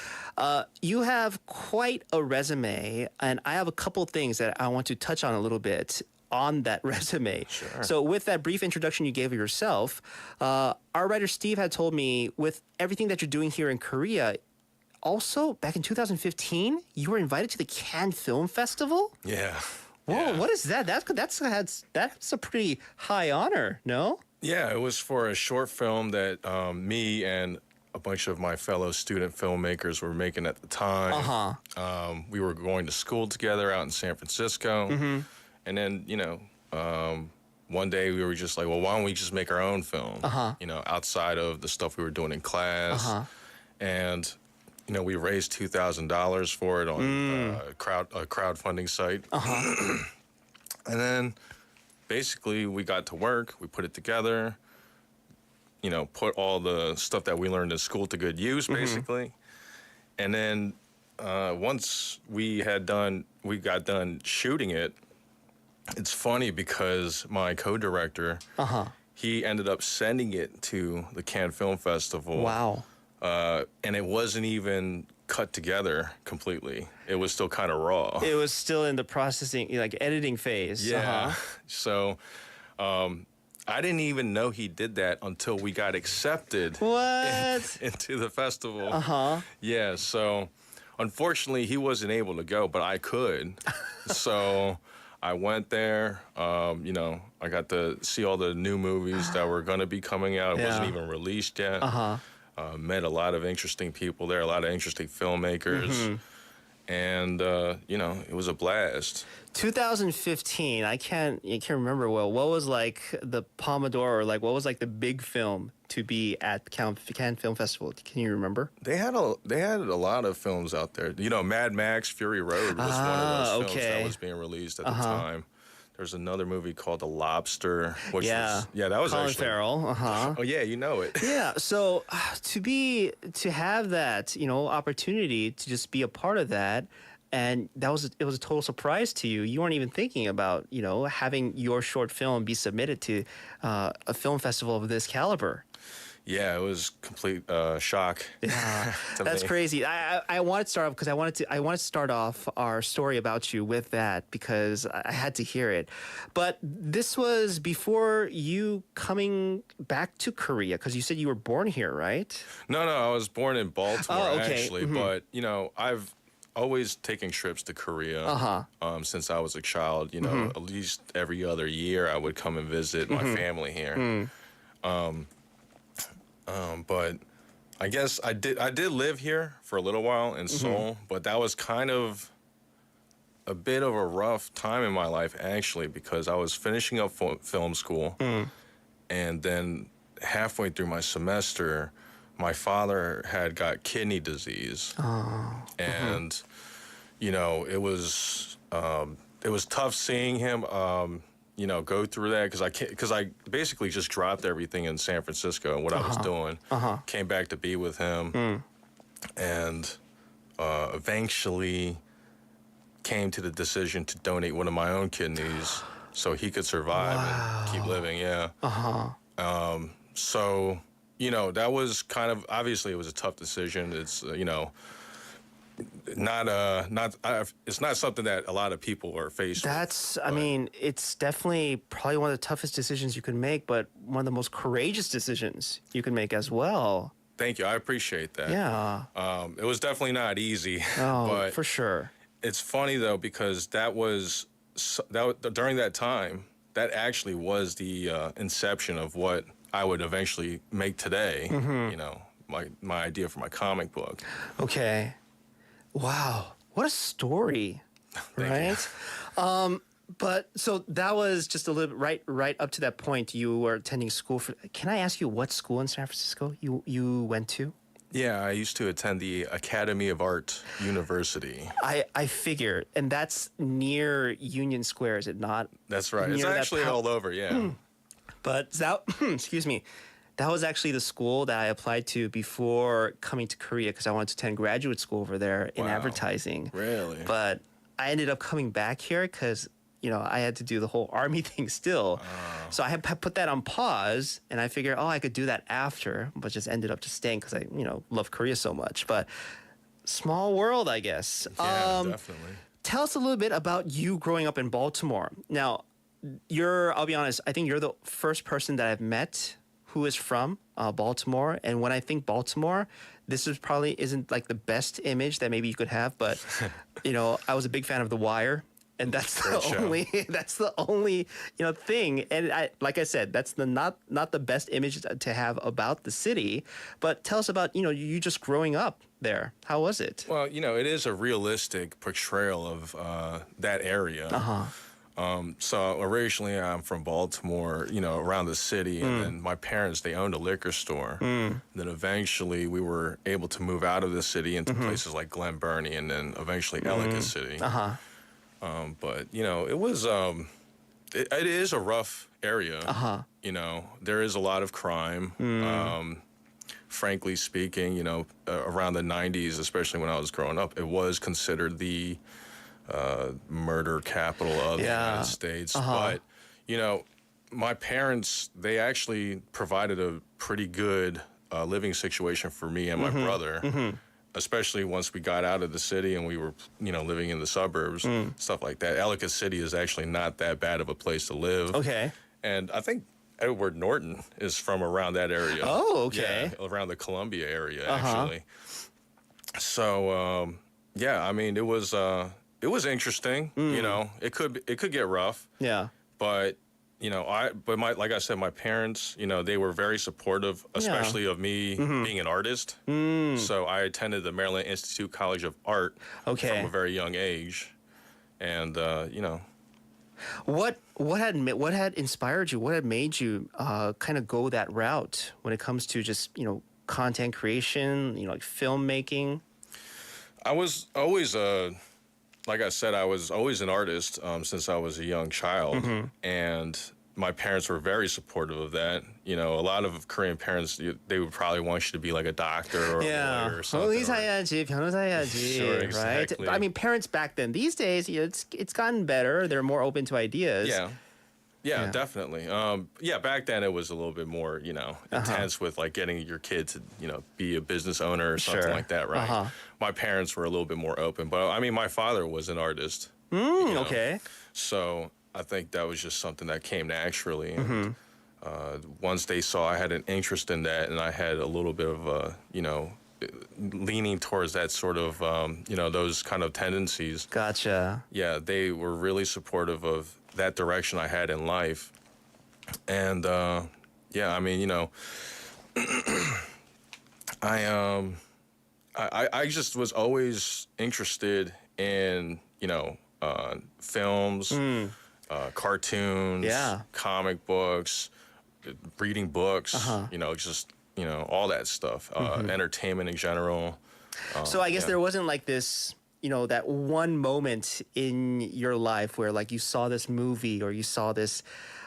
[SPEAKER 5] you have quite a resume, and I have a couple things that I want to touch on a little bit on that resume.
[SPEAKER 18] Sure.
[SPEAKER 5] So with that brief introduction you gave of yourself, our writer Steve had told me with everything that you're doing here in Korea, also back in 2015, you were invited to the Cannes Film Festival?
[SPEAKER 18] Yeah.
[SPEAKER 5] Whoa,
[SPEAKER 18] yeah.
[SPEAKER 5] What is that? That's a pretty high honor, no?
[SPEAKER 18] Yeah, it was for a short film that me and a bunch of my fellow student filmmakers were making at the time. We were going to school together out in San Francisco.
[SPEAKER 5] Mm-hmm.
[SPEAKER 18] And then, one day we were just like, well, why don't we just make our own film, outside of the stuff we were doing in class. and we raised $2,000 for it on a crowdfunding site. And then basically we got to work. We put it together. Put all the stuff that we learned in school to good use, basically. And then once we got done shooting it. It's funny because my co-director, he ended up sending it to the Cannes Film Festival.
[SPEAKER 5] Wow.
[SPEAKER 18] And it wasn't even cut together completely. It was still kind of raw.
[SPEAKER 5] It was still in the processing, like editing phase.
[SPEAKER 18] Yeah. So I didn't even know he did that until we got accepted into the festival. Yeah, so unfortunately he wasn't able to go, but I could. So I went there, I got to see all the new movies that were going to be coming out. It wasn't even released yet. Met a lot of interesting people there, a lot of interesting filmmakers. And, it was a blast.
[SPEAKER 5] 2015, I can't remember well. What was like the Palme d'Or, or like what was like the big film to be at Cannes Film Festival? Can you remember?
[SPEAKER 18] They had a lot of films out there. Mad Max Fury Road was one of those films that was being released at the time. There's another movie called The Lobster, which that was
[SPEAKER 5] Colin
[SPEAKER 18] actually
[SPEAKER 5] Farrell.
[SPEAKER 18] Oh yeah, you know it.
[SPEAKER 5] Yeah, so to have that, opportunity to just be a part of that, and it was a total surprise to you. You weren't even thinking about, having your short film be submitted to a film festival of this caliber.
[SPEAKER 18] Yeah, it was complete shock.
[SPEAKER 5] Yeah, that's
[SPEAKER 18] me.
[SPEAKER 5] crazy. I wanted to start off because I wanted to start off our story about you with that because I had to hear it. But this was before you coming back to Korea because you said you were born here, right?
[SPEAKER 18] No, I was born in Baltimore actually,
[SPEAKER 5] Mm-hmm.
[SPEAKER 18] but I've always taken trips to Korea since I was a child. At least every other year I would come and visit my family here. But I guess I did live here for a little while in Seoul, but that was kind of a bit of a rough time in my life actually because I was finishing up film school, and then halfway through my semester, my father had got kidney disease, and it was tough seeing him. Go through that because I basically just dropped everything in San Francisco and what I was doing, came back to be with him, and eventually came to the decision to donate one of my own kidneys so he could survive and keep living. Yeah. So that was kind of obviously it was a tough decision. It's it's not something that a lot of people are faced with.
[SPEAKER 5] I mean, it's definitely probably one of the toughest decisions you can make, but one of the most courageous decisions you can make as well.
[SPEAKER 18] Thank you. I appreciate that.
[SPEAKER 5] Yeah.
[SPEAKER 18] It was definitely not easy.
[SPEAKER 5] Oh,
[SPEAKER 18] but
[SPEAKER 5] for sure.
[SPEAKER 18] It's funny though because during that time, that actually was the inception of what I would eventually make today. My idea for my comic book.
[SPEAKER 5] Okay. Wow, what a story, right? But so that was just a little right up to that point. You were attending school. Can I ask you what school in San Francisco you went to?
[SPEAKER 18] Yeah, I used to attend the Academy of Art University.
[SPEAKER 5] I figured, and that's near Union Square, is it not?
[SPEAKER 18] That's right. It's actually all over. Yeah.
[SPEAKER 5] But that, excuse me. That was actually the school that I applied to before coming to Korea because I wanted to attend graduate school over there in advertising.
[SPEAKER 18] Really?
[SPEAKER 5] But I ended up coming back here because, I had to do the whole army thing still. So I had put that on pause and I figured, I could do that after, but just ended up just staying because I, love Korea so much. But small world, I guess.
[SPEAKER 18] Yeah, definitely.
[SPEAKER 5] Tell us a little bit about you growing up in Baltimore. Now, I'll be honest, I think you're the first person that I've met who is from Baltimore. And when I think Baltimore, this isn't like the best image that maybe you could have, but I was a big fan of The Wire, and that's the only thing. And like I said, that's not the best image to have about the city. But tell us about you just growing up there. How was it?
[SPEAKER 18] Well, it is a realistic portrayal of that area. So originally I'm from Baltimore, around the city, and then my parents, they owned a liquor store. Then eventually we were able to move out of the city into places like Glen Burnie and then eventually Ellicott City. But, it was, it is a rough area. There is a lot of crime. Frankly speaking, around the 90s, especially when I was growing up, it was considered the murder capital of the United States. But, my parents, they actually provided a pretty good living situation for me and my brother, especially once we got out of the city and we were, living in the suburbs, stuff like that. Ellicott City is actually not that bad of a place to live.
[SPEAKER 5] Okay.
[SPEAKER 18] And I think Edward Norton is from around that area.
[SPEAKER 5] Oh, okay.
[SPEAKER 18] Yeah, around the Columbia area, actually. So, it was interesting. It could get rough.
[SPEAKER 5] Yeah.
[SPEAKER 18] But like I said, my parents, they were very supportive, especially of me being an artist. So I attended the Maryland Institute College of Art from a very young age, and
[SPEAKER 5] What had inspired you? What had made you kind of go that route when it comes to just content creation, like filmmaking?
[SPEAKER 18] I was always like I said, I was always an artist since I was a young child, and my parents were very supportive of that. A lot of Korean parents, they would probably want you to be like a doctor or a lawyer or something.
[SPEAKER 5] 의사 해야지, 변호사 해야지,
[SPEAKER 18] Sure, exactly.
[SPEAKER 5] right? I mean, parents back then. These days, it's gotten better. They're more open to ideas.
[SPEAKER 18] Yeah, definitely. Back then it was a little bit more, intense with like getting your kid to, be a business owner or something like that, right? My parents were a little bit more open, but I mean, my father was an artist.
[SPEAKER 5] Okay.
[SPEAKER 18] So I think that was just something that came naturally. And, once they saw I had an interest in that and I had a little bit of, leaning towards that sort of, those kind of tendencies.
[SPEAKER 5] Gotcha.
[SPEAKER 18] Yeah, they were really supportive of that direction I had in life. And I just was always interested in films, cartoons, comic books, reading books, all that stuff, entertainment in general.
[SPEAKER 5] So I guess there wasn't like this, that one moment in your life where like you saw this movie or you saw this,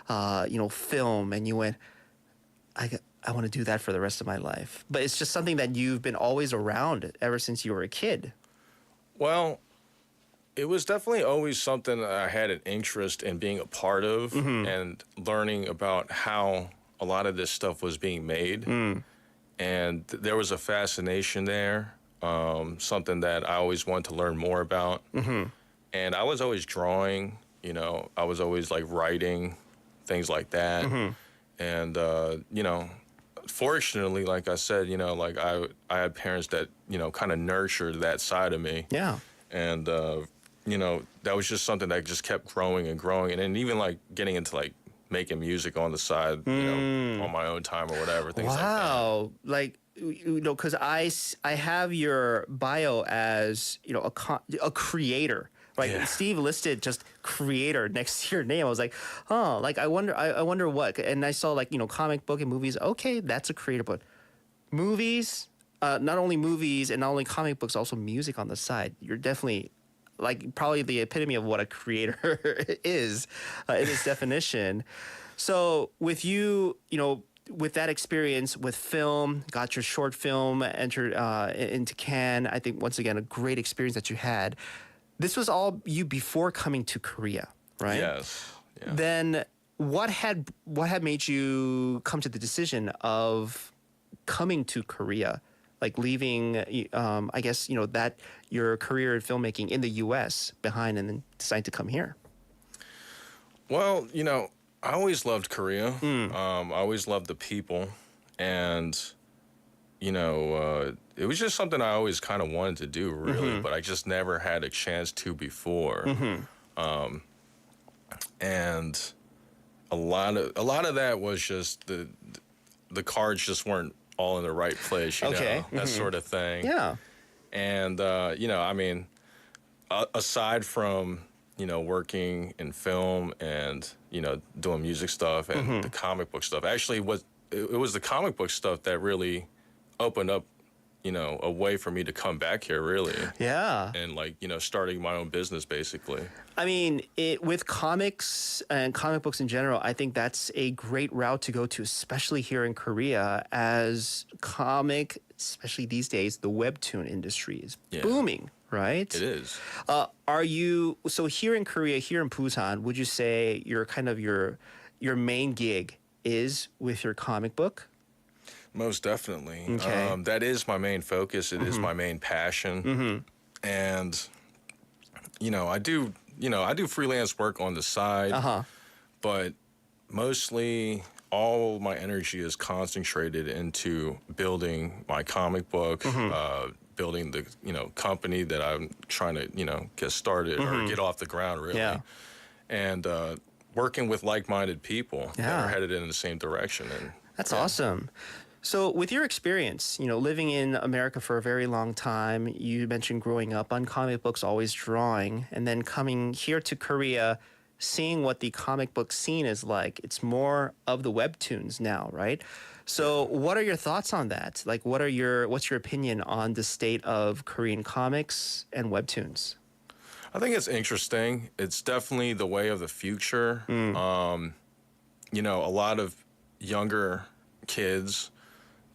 [SPEAKER 5] film and you went, I want to do that for the rest of my life. But it's just something that you've been always around ever since you were a kid.
[SPEAKER 18] Well, it was definitely always something that I had an interest in being a part of and learning about how a lot of this stuff was being made. And there was a fascination there, something that I always wanted to learn more about. And I was always drawing, I was always like writing, things like that. And, fortunately, like I said, like I had parents that, kind of nurtured that side of me.
[SPEAKER 5] Yeah.
[SPEAKER 18] And, that was just something that just kept growing and growing. And then even like getting into like making music on the side, on my own time or whatever, things like that.
[SPEAKER 5] Wow. Like, because I have your bio as, a creator. Right,
[SPEAKER 18] Yeah.
[SPEAKER 5] Steve listed just creator next to your name. I was like, oh, like I wonder what. And I saw like comic book and movies. Okay, that's a creator, but movies, not only movies and not only comic books, also music on the side. You're definitely like probably the epitome of what a creator is in its definition. So with you, with that experience with film, got your short film entered into Cannes. I think once again a great experience that you had. This was all you before coming to Korea, right?
[SPEAKER 18] Yes. Yeah.
[SPEAKER 5] Then what had made you come to the decision of coming to Korea, like leaving, I guess, that your career in filmmaking in the U.S. behind and then deciding to come here?
[SPEAKER 18] Well, I always loved Korea. I always loved the people. And, it was just something I always kind of wanted to do, really, but I just never had a chance to before. And a lot of that was just the cards just weren't all in the right place, that sort of thing.
[SPEAKER 5] Yeah.
[SPEAKER 18] And I mean, aside from working in film and doing music stuff and the comic book stuff. Actually, it was the comic book stuff that really opened up a way for me to come back here, really.
[SPEAKER 5] Yeah.
[SPEAKER 18] And starting my own business, basically.
[SPEAKER 5] I mean, with comics and comic books in general, I think that's a great route to go to, especially here in Korea, as especially these days, the webtoon industry is booming, right?
[SPEAKER 18] It is.
[SPEAKER 5] So here in Korea, here in Busan, would you say your main gig is with your comic book?
[SPEAKER 18] Most definitely.
[SPEAKER 5] Okay.
[SPEAKER 18] That is my main focus. It is my main passion. And, I do freelance work on the side, but mostly all my energy is concentrated into building my comic book, building the, company that I'm trying to, get started or get off the ground, really.
[SPEAKER 5] Yeah.
[SPEAKER 18] And working with like-minded people that are headed in the same direction. And
[SPEAKER 5] that's awesome. So with your experience, living in America for a very long time, you mentioned growing up on comic books, always drawing, and then coming here to Korea, seeing what the comic book scene is like. It's more of the webtoons now, right? So what are your thoughts on that? Like, what's your opinion on the state of Korean comics and webtoons?
[SPEAKER 18] I think it's interesting. It's definitely the way of the future. A lot of younger kids,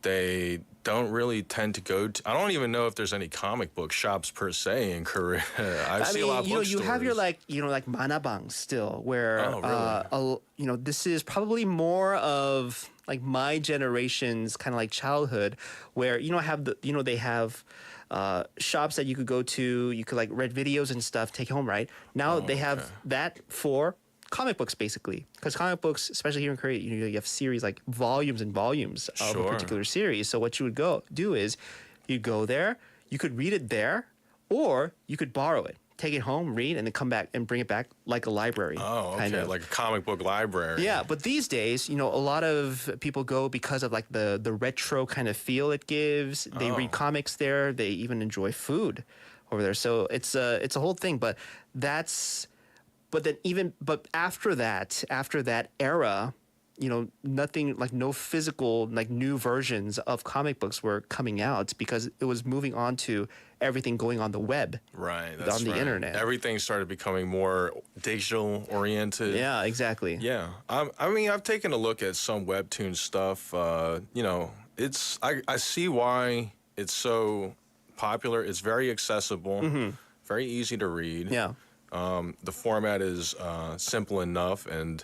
[SPEAKER 18] they don't really tend to go to, I don't even know if there's any comic book shops per se in Korea. I see a lot of bookstores.
[SPEAKER 5] You have your like manabang still, where this is probably more of like my generation's kind of like childhood, where they have shops that you could go to, you could like rent videos and stuff, take home, right? Now they have that for comic books, basically, because comic books, especially here in Korea, you have series like volumes and volumes of a particular series. So what you would do is you go there, you could read it there, or you could borrow it, take it home, read, and then come back and bring it back like a library.
[SPEAKER 18] Oh, okay,
[SPEAKER 5] kind of.
[SPEAKER 18] like a comic book library.
[SPEAKER 5] Yeah, but these days, a lot of people go because of like the retro kind of feel it gives. They read comics there. They even enjoy food over there. So it's a whole thing. But after that era, nothing like no physical like new versions of comic books were coming out because it was moving on to everything going on the web.
[SPEAKER 18] Right.
[SPEAKER 5] On the internet.
[SPEAKER 18] Everything started becoming more digital oriented.
[SPEAKER 5] Yeah, exactly.
[SPEAKER 18] Yeah. I mean, I've taken a look at some webtoon stuff. I see why it's so popular. It's very accessible, very easy to read.
[SPEAKER 5] Yeah.
[SPEAKER 18] The format is simple enough, and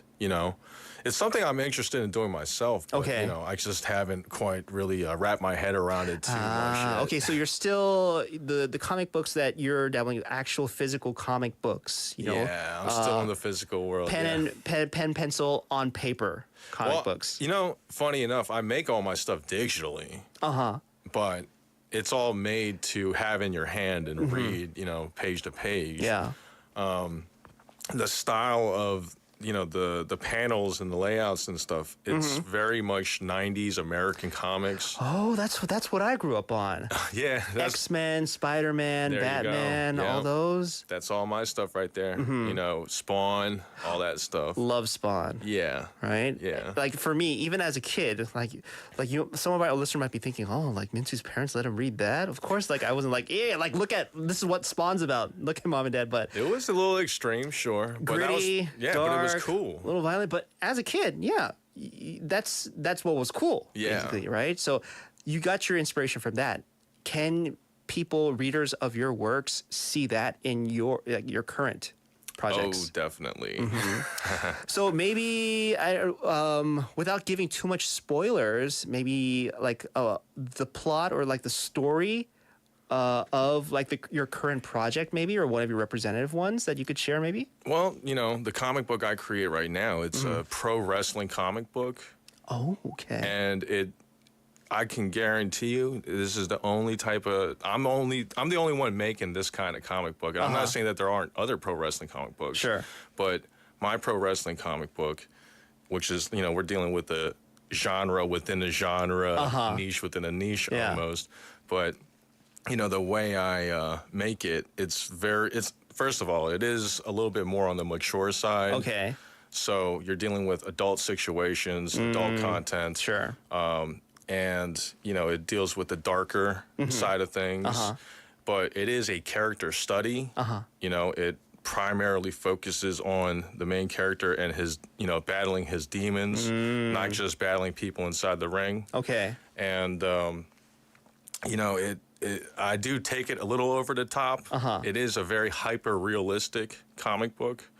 [SPEAKER 18] it's something I'm interested in doing myself. But,
[SPEAKER 5] Okay.
[SPEAKER 18] I just haven't quite really wrapped my head around it too much yet.
[SPEAKER 5] Okay, so you're still the comic books that you're dabbling with, actual physical comic books.
[SPEAKER 18] Yeah, I'm still in the physical world.
[SPEAKER 5] Pen, pencil on paper comic books.
[SPEAKER 18] Funny enough, I make all my stuff digitally. But it's all made to have in your hand and read, page to page.
[SPEAKER 5] Yeah.
[SPEAKER 18] The style of the panels and the layouts and stuff, it's very much 90s American comics.
[SPEAKER 5] Oh, that's what I grew up on.
[SPEAKER 18] Yeah,
[SPEAKER 5] X-Men, Spider-Man,
[SPEAKER 18] There you go.
[SPEAKER 5] Batman, all
[SPEAKER 18] Yep.
[SPEAKER 5] those.
[SPEAKER 18] That's all my stuff right there. Spawn, all that stuff.
[SPEAKER 5] Love Spawn.
[SPEAKER 18] Yeah.
[SPEAKER 5] Right?
[SPEAKER 18] Yeah.
[SPEAKER 5] Like for me, even as a kid, some of our listeners might be thinking, oh, like Minsu's parents let him read that? Of course, I wasn't like, yeah, like this is what Spawn's about. Look at mom and dad, but
[SPEAKER 18] It was a little extreme, sure. But
[SPEAKER 5] gritty,
[SPEAKER 18] but
[SPEAKER 5] dark,
[SPEAKER 18] it was cool.
[SPEAKER 5] a little violent. But as a kid, yeah, that's what was cool,
[SPEAKER 18] Yeah.
[SPEAKER 5] basically, right? So you got your inspiration from that. Can readers of your works, see that in your current projects?
[SPEAKER 18] Oh, definitely.
[SPEAKER 5] So maybe, without giving too much spoilers, maybe like the plot or like the story of like your current project, maybe, or one of your representative ones that you could share, maybe.
[SPEAKER 18] Well, the comic book I create right now, it's a pro wrestling comic book.
[SPEAKER 5] Oh, okay.
[SPEAKER 18] And I can guarantee you, this is the only type of. I'm the only one making this kind of comic book. And I'm not saying that there aren't other pro wrestling comic books.
[SPEAKER 5] Sure.
[SPEAKER 18] But my pro wrestling comic book, which is we're dealing with a genre within a genre, niche within a niche almost. But the way I make it, it's first of all, it is a little bit more on the mature side.
[SPEAKER 5] Okay.
[SPEAKER 18] So you're dealing with adult situations, adult content.
[SPEAKER 5] Sure.
[SPEAKER 18] And, you know, it deals with the darker side of things. But it is a character study. You know, it primarily focuses on the main character and his, you know, battling his demons, not just battling people inside the ring.
[SPEAKER 5] Okay.
[SPEAKER 18] And, you know, I do take it a little over the top. It is a very hyper-realistic comic book.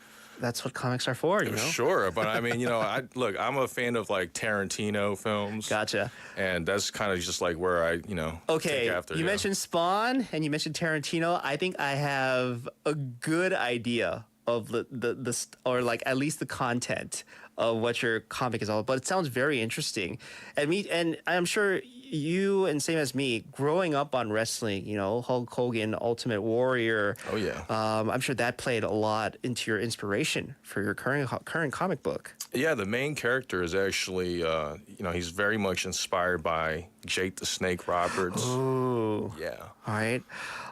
[SPEAKER 5] That's what comics are for, you know?
[SPEAKER 18] Sure, but I mean, you know, I'm a fan of like Tarantino films.
[SPEAKER 5] Gotcha.
[SPEAKER 18] And that's kind of just like where I, you know,
[SPEAKER 5] Okay,
[SPEAKER 18] take after.
[SPEAKER 5] you mentioned Spawn and you mentioned Tarantino. I think I have a good idea of the or like at least the content of what your comic is all about. But it sounds very interesting. And I'm sure you and same as me, growing up on wrestling, you know, Hulk Hogan, Ultimate Warrior.
[SPEAKER 18] Oh yeah.
[SPEAKER 5] I'm sure that played a lot into your inspiration for your current comic book.
[SPEAKER 18] Yeah, the main character is actually, you know, he's very much inspired by Jake the Snake Roberts.
[SPEAKER 5] Oh.
[SPEAKER 18] Yeah.
[SPEAKER 5] All right.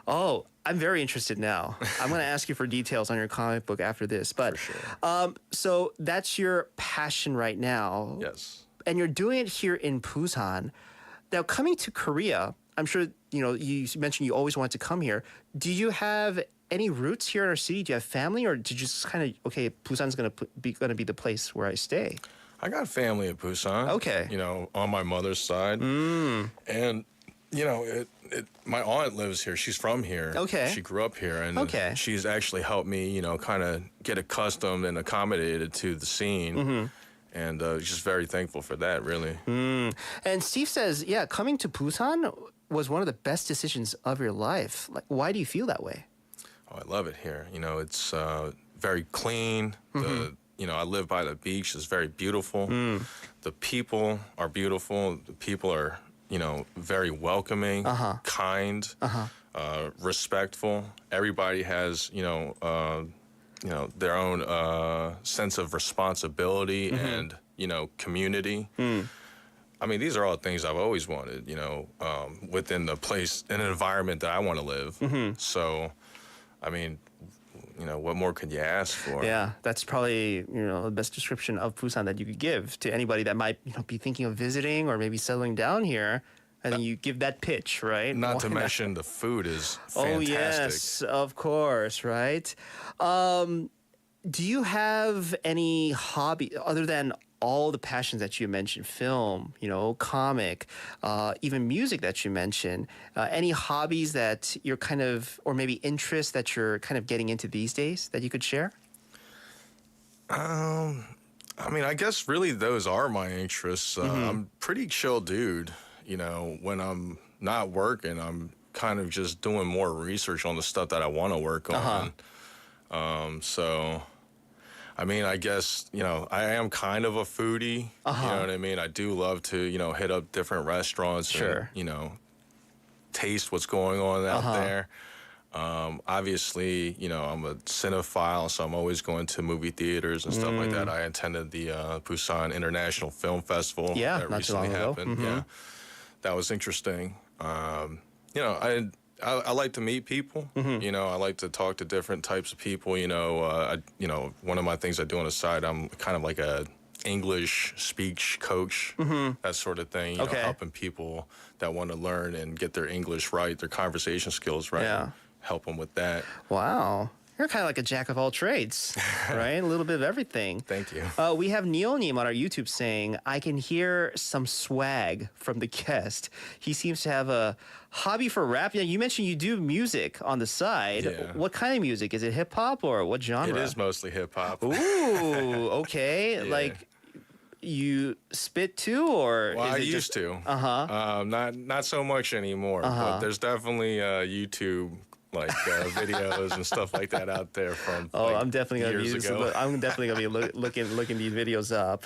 [SPEAKER 5] Oh, I'm very interested now. I'm going to ask you for details on your comic book after this. But
[SPEAKER 18] For sure.
[SPEAKER 5] So that's your passion right now.
[SPEAKER 18] Yes.
[SPEAKER 5] And you're doing it here in Busan. Now, coming to Korea, I'm sure, you know, you mentioned you always wanted to come here. Do you have any roots here in our city? Do you have family, or did you just kind of, okay, Busan's going to be the place where I stay?
[SPEAKER 18] I got family in Busan.
[SPEAKER 5] Okay.
[SPEAKER 18] You know, on my mother's side. And, you know, my aunt lives here. She's from here.
[SPEAKER 5] Okay.
[SPEAKER 18] She grew up here. And
[SPEAKER 5] Okay.
[SPEAKER 18] she's actually helped me, you know, kind of get accustomed and accommodated to the scene. And just very thankful for that, really.
[SPEAKER 5] And Steve says, yeah, coming to Busan was one of the best decisions of your life. Like, why do you feel that way?
[SPEAKER 18] Oh, I love it here. You know, it's very clean. You know, I live by the beach. It's very beautiful. The people are beautiful. The people are, you know, very welcoming, kind, respectful. Everybody has, you know, their own sense of responsibility and, you know, community. I mean, these are all things I've always wanted, you know, within the place, in an environment that I want to live. So, I mean, you know, what more could you ask for?
[SPEAKER 5] Yeah, that's probably, you know, the best description of Busan that you could give to anybody that might, you know, be thinking of visiting or maybe settling down here. And then you give that pitch, right?
[SPEAKER 18] Not to mention the food is fantastic.
[SPEAKER 5] Oh, yes, of course, right? Do you have any hobby other than all the passions that you mentioned, film, you know, comic, even music that you mentioned, any hobbies that you're kind of, or maybe interests that you're kind of getting into these days that you could share?
[SPEAKER 18] I mean, I guess really those are my interests. I'm a pretty chill dude. You know, when I'm not working, I'm kind of just doing more research on the stuff that I want to work on. So, I mean, I guess, you know, I am kind of a foodie. You know what I mean? I do love to, you know, hit up different restaurants and, you know, taste what's going on out there. Obviously, you know, I'm a cinephile, so I'm always going to movie theaters and stuff like that. I attended the Busan International Film Festival that
[SPEAKER 5] not too long
[SPEAKER 18] recently
[SPEAKER 5] ago.
[SPEAKER 18] happened. Yeah, that was interesting. You know, I like to meet people. You know, I like to talk to different types of people. You know, you know, one of my things I do on the side, I'm kind of like a English speech coach, that sort of thing. You know, helping people that want to learn and get their English right, their conversation skills right.
[SPEAKER 5] Yeah.
[SPEAKER 18] Help them with that.
[SPEAKER 5] Wow. You're kind of like a jack of all trades, right? A little bit of everything.
[SPEAKER 18] Thank you.
[SPEAKER 5] We have Neonim on our YouTube saying, I can hear some swag from the guest. He seems to have a hobby for rap. You mentioned you do music on the side.
[SPEAKER 18] Yeah.
[SPEAKER 5] What kind of music? Is it hip hop or what genre?
[SPEAKER 18] It is mostly hip hop.
[SPEAKER 5] Ooh, okay.
[SPEAKER 18] Yeah.
[SPEAKER 5] Like you spit too, or
[SPEAKER 18] Well,
[SPEAKER 5] is
[SPEAKER 18] I
[SPEAKER 5] it
[SPEAKER 18] used
[SPEAKER 5] just...
[SPEAKER 18] to. Not so much anymore. But there's definitely YouTube videos and stuff like that out there from
[SPEAKER 5] I'm definitely gonna
[SPEAKER 18] years ago.
[SPEAKER 5] I'm definitely gonna be looking these videos up.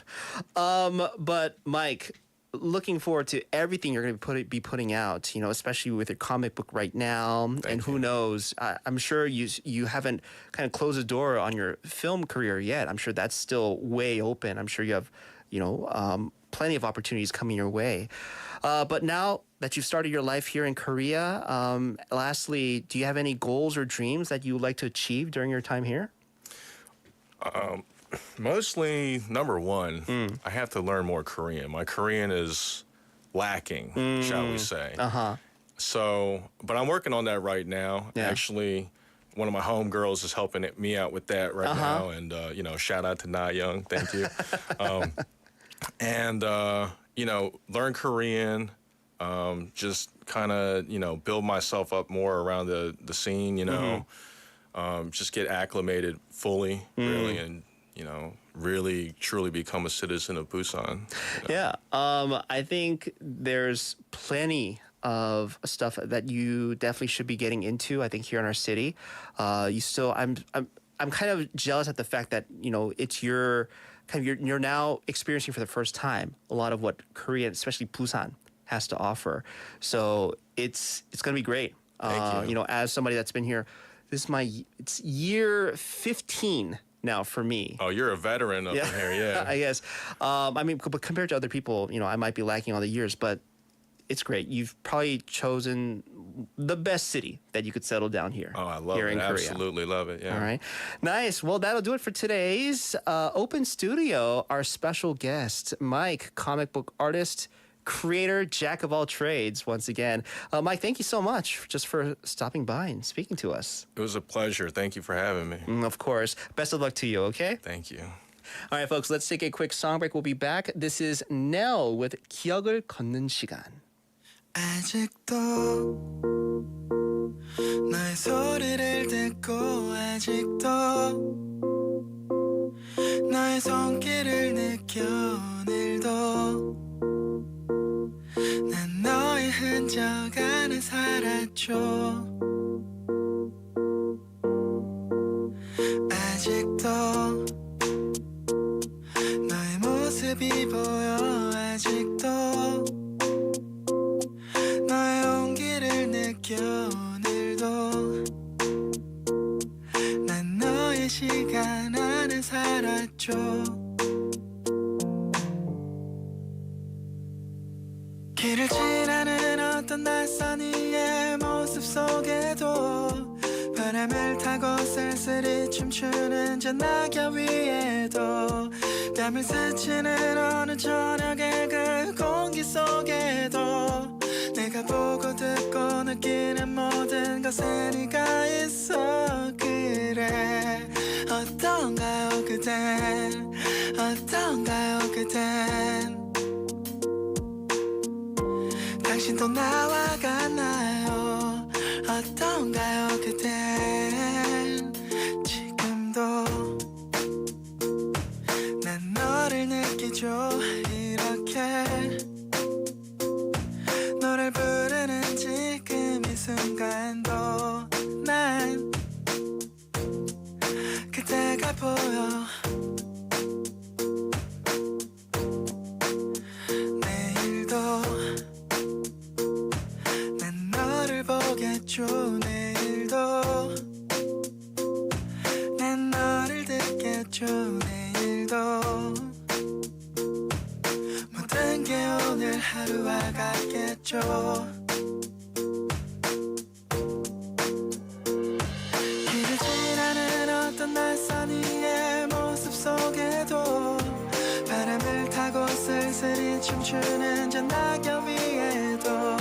[SPEAKER 5] But Mike, looking forward to everything you're gonna be putting out. You know, especially with your comic book right now. And who knows? I'm sure you haven't kind of closed the door on your film career yet. I'm sure that's still way open. I'm sure you have, you know, plenty of opportunities coming your way. But now that you've started your life here in Korea. Lastly, do you have any goals or dreams that you would like to achieve during your time here?
[SPEAKER 18] Mostly, number one, I have to learn more Korean. My Korean is lacking, shall we say. So, but I'm working on that right now.
[SPEAKER 5] Yeah.
[SPEAKER 18] Actually, one of my homegirls is helping me out with that right now. And, you know, shout out to Na Young. Thank you. And, you know, learn Korean, just kind of, you know, build myself up more around the scene, you know, just get acclimated fully, really, and, you know, really, truly become a citizen of Busan. You know?
[SPEAKER 5] Yeah, I think there's plenty of stuff that you definitely should be getting into. I think here in our city, I'm kind of jealous at the fact that you know it's your kind of you're now experiencing for the first time a lot of what Korea, especially Busan, has to offer. So it's going to be great.
[SPEAKER 18] Thank you.
[SPEAKER 5] You know, as somebody that's been here, it's year 15. Now for me.
[SPEAKER 18] Oh, you're a veteran up in here, yeah.
[SPEAKER 5] I guess. I mean, but compared to other people, you know, I might be lacking all the years, but it's great. You've probably chosen the best city that you could settle down here.
[SPEAKER 18] Oh, I love
[SPEAKER 5] here
[SPEAKER 18] it.
[SPEAKER 5] in Korea.
[SPEAKER 18] Absolutely love it. Yeah.
[SPEAKER 5] All right. Nice. Well, that'll do it for today's Open Studio. Our special guest, Mike, comic book artist, creator, jack of all trades, once again. Mike, thank you so much just for stopping by and speaking to us.
[SPEAKER 18] It was a pleasure. Thank you for having me.
[SPEAKER 5] Of course. Best of luck to you, okay?
[SPEAKER 18] Thank you.
[SPEAKER 5] All right, folks, let's take a quick song break. We'll be back. This is Nell with 기억을 걷는 시간.
[SPEAKER 6] 아직도 너의 소리를 듣고 아직도 너의 손길을 느껴 오늘도 난 너의 흔적 안에 살았죠 아직도 너의 모습이 보여 아직도 너의 온기를 느껴 오늘도 난 너의 시간 안에 살았죠 길을 지나는 어떤 낯선 이의 모습 속에도 바람을 타고 쓸쓸히 춤추는 저 낙엽 위에도 뺨을 스치는 어느 저녁의 그 공기 속에도 내가 보고 듣고 느끼는 모든 것에 네가 있어 그래 어떤가요 그댄 어떤가요 그댄 당신도 나와 같나요 어떤가요 그댄 지금도 난 너를 느끼죠 이렇게 너를 부르는 지금 이 순간도 난 그대가 보여 내일도 난 너를 보겠죠 내일도 난 너를 듣겠죠 내일도 모든 게 오늘 하루와 같겠죠 길을 지나는 어떤 낯선 이의 모습 속에도 바람을 타고 쓸쓸히 춤추는 저 낙엽 위에도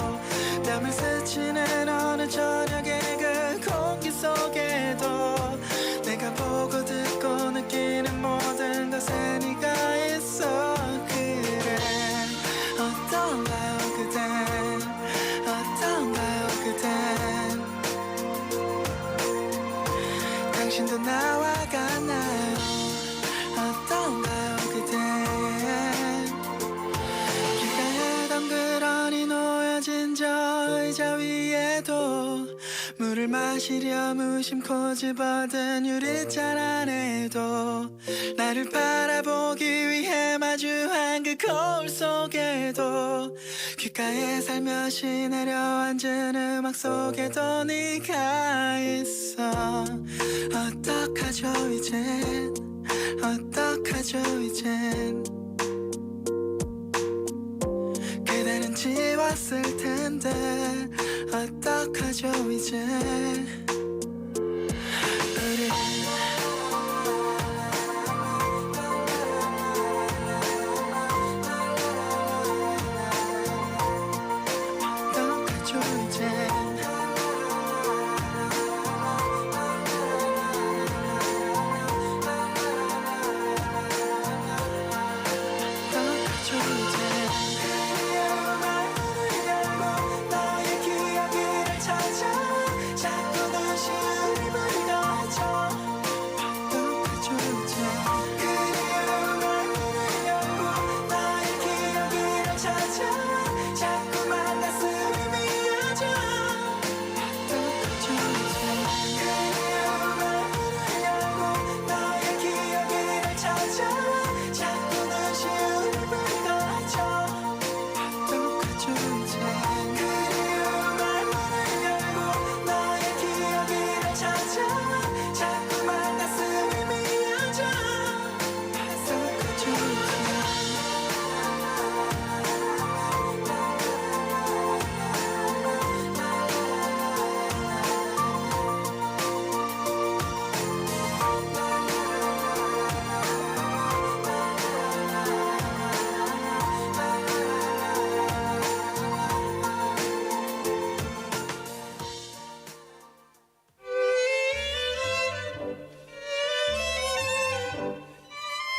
[SPEAKER 6] 뺨을 스치는 어느 저녁의 그 공기 속에도 내가 보고 듣고 느끼는 모든 것에 네가 있어 그래 어떤가요 그댄 어떤가요 그댄 당신도 나와 같나요 어떤가요 그댄 길가에 덩그러니 놓여진 저 의자 위에도 물을 마시려 무심코 집어든 유리잔 안에도 나를 바라보기 위해 마주한 그 거울 속에도 귓가에 살며시 내려앉은 음악 속에도 네가 있어 어떡하죠 이젠 어떡하죠 이젠 그대는 지웠 몰랐을 텐데 어떡하죠 이제 우리 어떡하죠 이제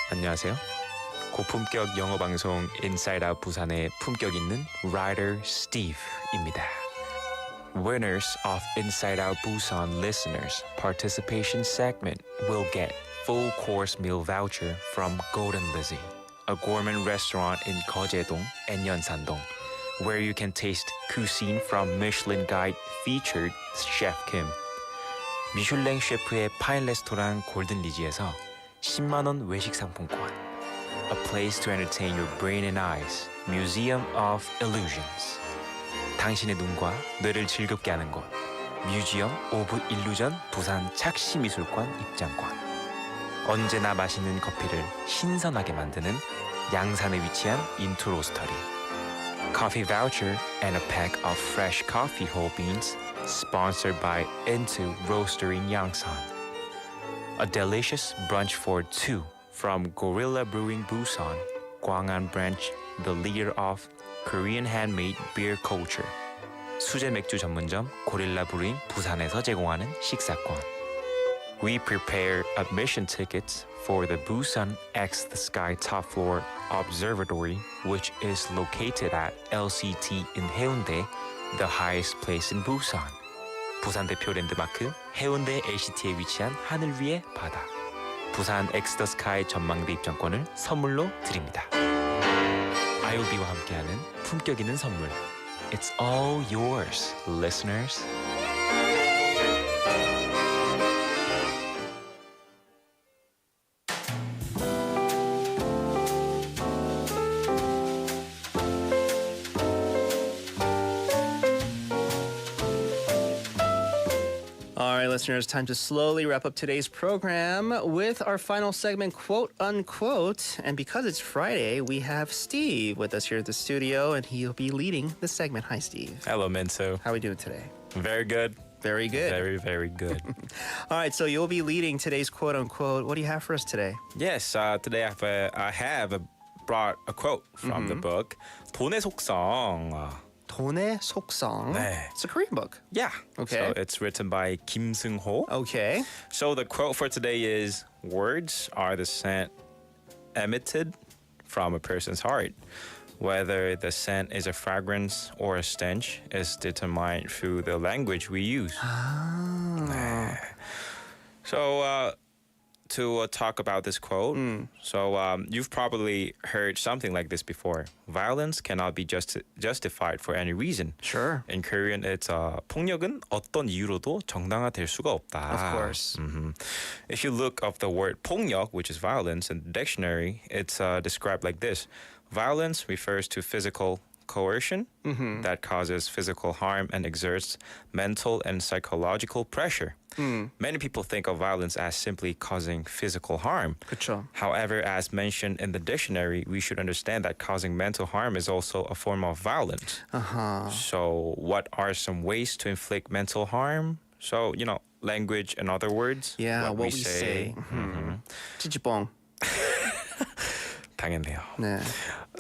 [SPEAKER 7] 안녕하세요. 고품격 영어 방송 인사이드 아웃 부산의 품격 있는 라이더 스티브입니다. Winners of Inside Out Busan listeners participation segment will get full course meal voucher from Golden Lizzie, a gourmet restaurant in Geojedong and Yeonsandong, where you can taste cuisine from Michelin Guide featured Chef Kim. 미슐랭 셰프의 파인 레스토랑 골든 리지에서 10만 원 외식 상품권. A place to entertain your brain and eyes. Museum of Illusions. 당신의 눈과 뇌를 즐겁게 하는 곳. Museum of Illusion 부산 착시미술관 입장권. 언제나 맛있는 커피를 신선하게 만드는 양산에 위치한 인투 로스터리. Coffee voucher and a pack of fresh coffee whole beans sponsored by Into Roastery in Yangsan. A delicious brunch for two from Gorilla Brewing Busan, Gwangan branch, the leader of Korean handmade beer culture. 수제 맥주 전문점 고릴라 브루잉 부산에서 제공하는 식사권. We prepare admission tickets for the Busan X the Sky Top Floor Observatory, which is located at LCT in Haeundae, the highest place in Busan. 부산 대표 랜드마크 해운대 LCT에 위치한 하늘 위의 바다. 부산 엑스 더 스카이 전망대 입장권을 선물로 드립니다. IOB와 함께하는 품격 있는 선물. It's all yours, listeners.
[SPEAKER 5] All right, listeners, time to slowly wrap up today's program with our final segment, quote unquote. And because it's Friday, we have Steve with us here at the studio, and he'll be leading the segment. Hi, Steve.
[SPEAKER 7] Hello, Minso.
[SPEAKER 5] How are we doing today?
[SPEAKER 7] Very good.
[SPEAKER 5] Very good.
[SPEAKER 7] Very, very good.
[SPEAKER 5] All right, so you'll be leading today's quote unquote. What do you have for us today?
[SPEAKER 7] Yes, today I have brought a quote from the book 돈의 속성.
[SPEAKER 5] 돈의 속성.
[SPEAKER 7] 네.
[SPEAKER 5] It's a Korean book.
[SPEAKER 7] Yeah.
[SPEAKER 5] Okay.
[SPEAKER 7] So it's written by Kim Seung-ho.
[SPEAKER 5] Okay.
[SPEAKER 7] So the quote for today is, words are the scent emitted from a person's heart. Whether the scent is a fragrance or a stench is determined through the language we use. 네. So to talk about this quote, so you've probably heard something like this before. Violence cannot be justified for any reason.
[SPEAKER 5] Sure.
[SPEAKER 7] In Korean, it's 폭력은 어떤 이유로도 정당화될 수가 없다.
[SPEAKER 5] Of course.
[SPEAKER 7] If you look up the word 폭력, which is violence, in the dictionary, it's described like this. Violence refers to physical, coercion that causes physical harm and exerts mental and psychological pressure. Many people think of violence as simply causing physical harm.
[SPEAKER 5] 그렇죠.
[SPEAKER 7] However, as mentioned in the dictionary, we should understand that causing mental harm is also a form of violence. So, what are some ways to inflict mental harm? So, language and other words.
[SPEAKER 5] Yeah, what we say. 찌찌뽕.
[SPEAKER 7] 당연해요.
[SPEAKER 5] 네.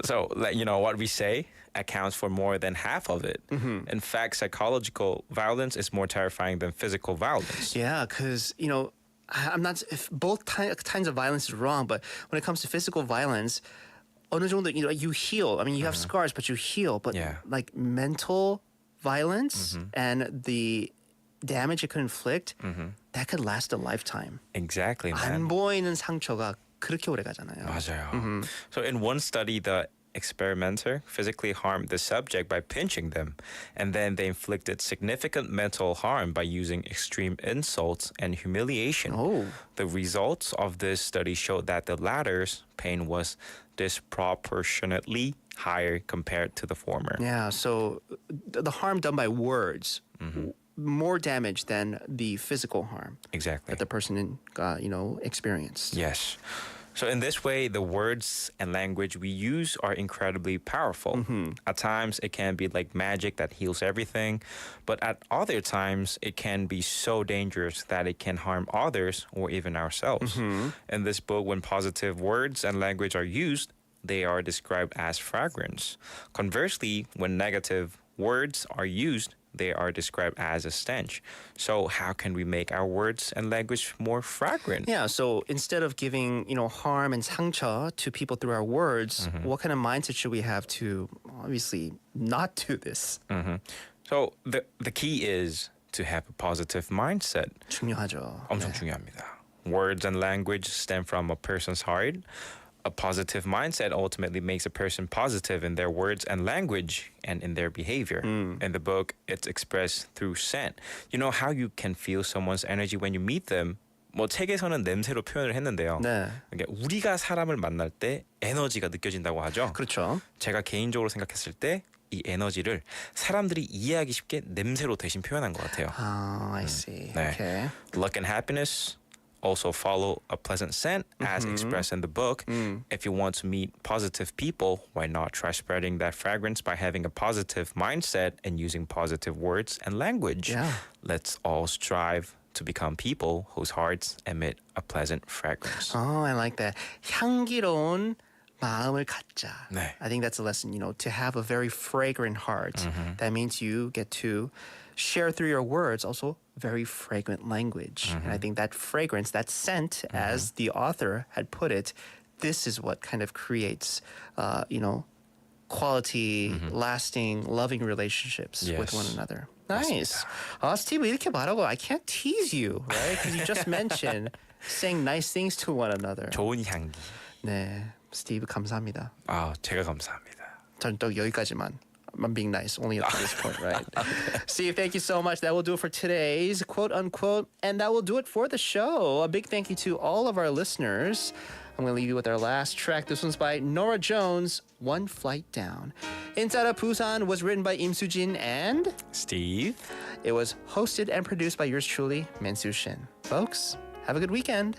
[SPEAKER 7] So, what we say accounts for more than half of it. In fact, psychological violence is more terrifying than physical violence.
[SPEAKER 5] Yeah, because, I'm not, if both kinds of violence is wrong, but when it comes to physical violence, 어느 정도, you heal. I mean, you have scars, but you heal. But like mental violence and the damage it could inflict, that could last a lifetime.
[SPEAKER 7] Exactly,
[SPEAKER 5] 안
[SPEAKER 7] man.
[SPEAKER 5] 보이는 상처가 그렇게 오래 가잖아요.
[SPEAKER 7] 맞아요. So in one study, the experimenter physically harmed the subject by pinching them, and then they inflicted significant mental harm by using extreme insults and humiliation. The results of this study showed that the latter's pain was disproportionately higher compared to the former.
[SPEAKER 5] Yeah, so the harm done by words, more damage than the physical harm that the person experienced.
[SPEAKER 7] Yes. So in this way, the words and language we use are incredibly powerful. At times, it can be like magic that heals everything, but at other times, it can be so dangerous that it can harm others or even ourselves. In this book, when positive words and language are used, they are described as fragrance. Conversely, when negative words are used, they are described as a stench. So how can we make our words and language more fragrant?
[SPEAKER 5] Yeah, so instead of giving, harm and 상처 to people through our words, what kind of mindset should we have to obviously not do this?
[SPEAKER 7] So the key is to have a positive mindset.
[SPEAKER 5] 중요하죠.
[SPEAKER 7] 엄청 중요합니다. Words and language stem from a person's heart. A positive mindset ultimately makes a person positive in their words and language and in their behavior. In the book, it's expressed through scent. You know how you can feel someone's energy when you meet them? 책에서는 냄새로 표현을 했는데요.
[SPEAKER 5] 네.
[SPEAKER 7] 그러니까 우리가 사람을 만날 때 에너지가 느껴진다고 하죠.
[SPEAKER 5] 그렇죠.
[SPEAKER 7] 제가 개인적으로 생각했을 때 이 에너지를 사람들이 이해하기 쉽게 냄새로 대신 표현한 것 같아요.
[SPEAKER 5] I see.
[SPEAKER 7] 네.
[SPEAKER 5] Okay.
[SPEAKER 7] Luck and happiness also follow a pleasant scent as expressed in the book. If you want to meet positive people, why not try spreading that fragrance by having a positive mindset and using positive words and language?
[SPEAKER 5] Yeah.
[SPEAKER 7] Let's all strive to become people whose hearts emit a pleasant fragrance.
[SPEAKER 5] Oh, I like that. 향기로운 마음을 갖자.
[SPEAKER 7] 네.
[SPEAKER 5] I think that's a lesson, to have a very fragrant heart. That means you get to share through your words also very fragrant language. And I think that fragrance, that scent, as the author had put it, this is what kind of creates, quality, lasting, loving relationships with one another. Nice. Steve, 이렇게 말하고 I can't tease you, right? Because you just mentioned saying nice things to one another.
[SPEAKER 7] 좋은 향기.
[SPEAKER 5] 네, 스티브 감사합니다.
[SPEAKER 7] 제가 감사합니다.
[SPEAKER 5] 전 또 여기까지만. I'm being nice, only up to this point, right? Steve, thank you so much. That will do it for today's quote unquote, and that will do it for the show. A big thank you to all of our listeners. I'm going to leave you with our last track. This one's by Nora Jones, One Flight Down. Inside of Busan was written by Im Soo-jin and
[SPEAKER 7] Steve.
[SPEAKER 5] It was hosted and produced by yours truly, Min Soo-shin. Folks, have a good weekend.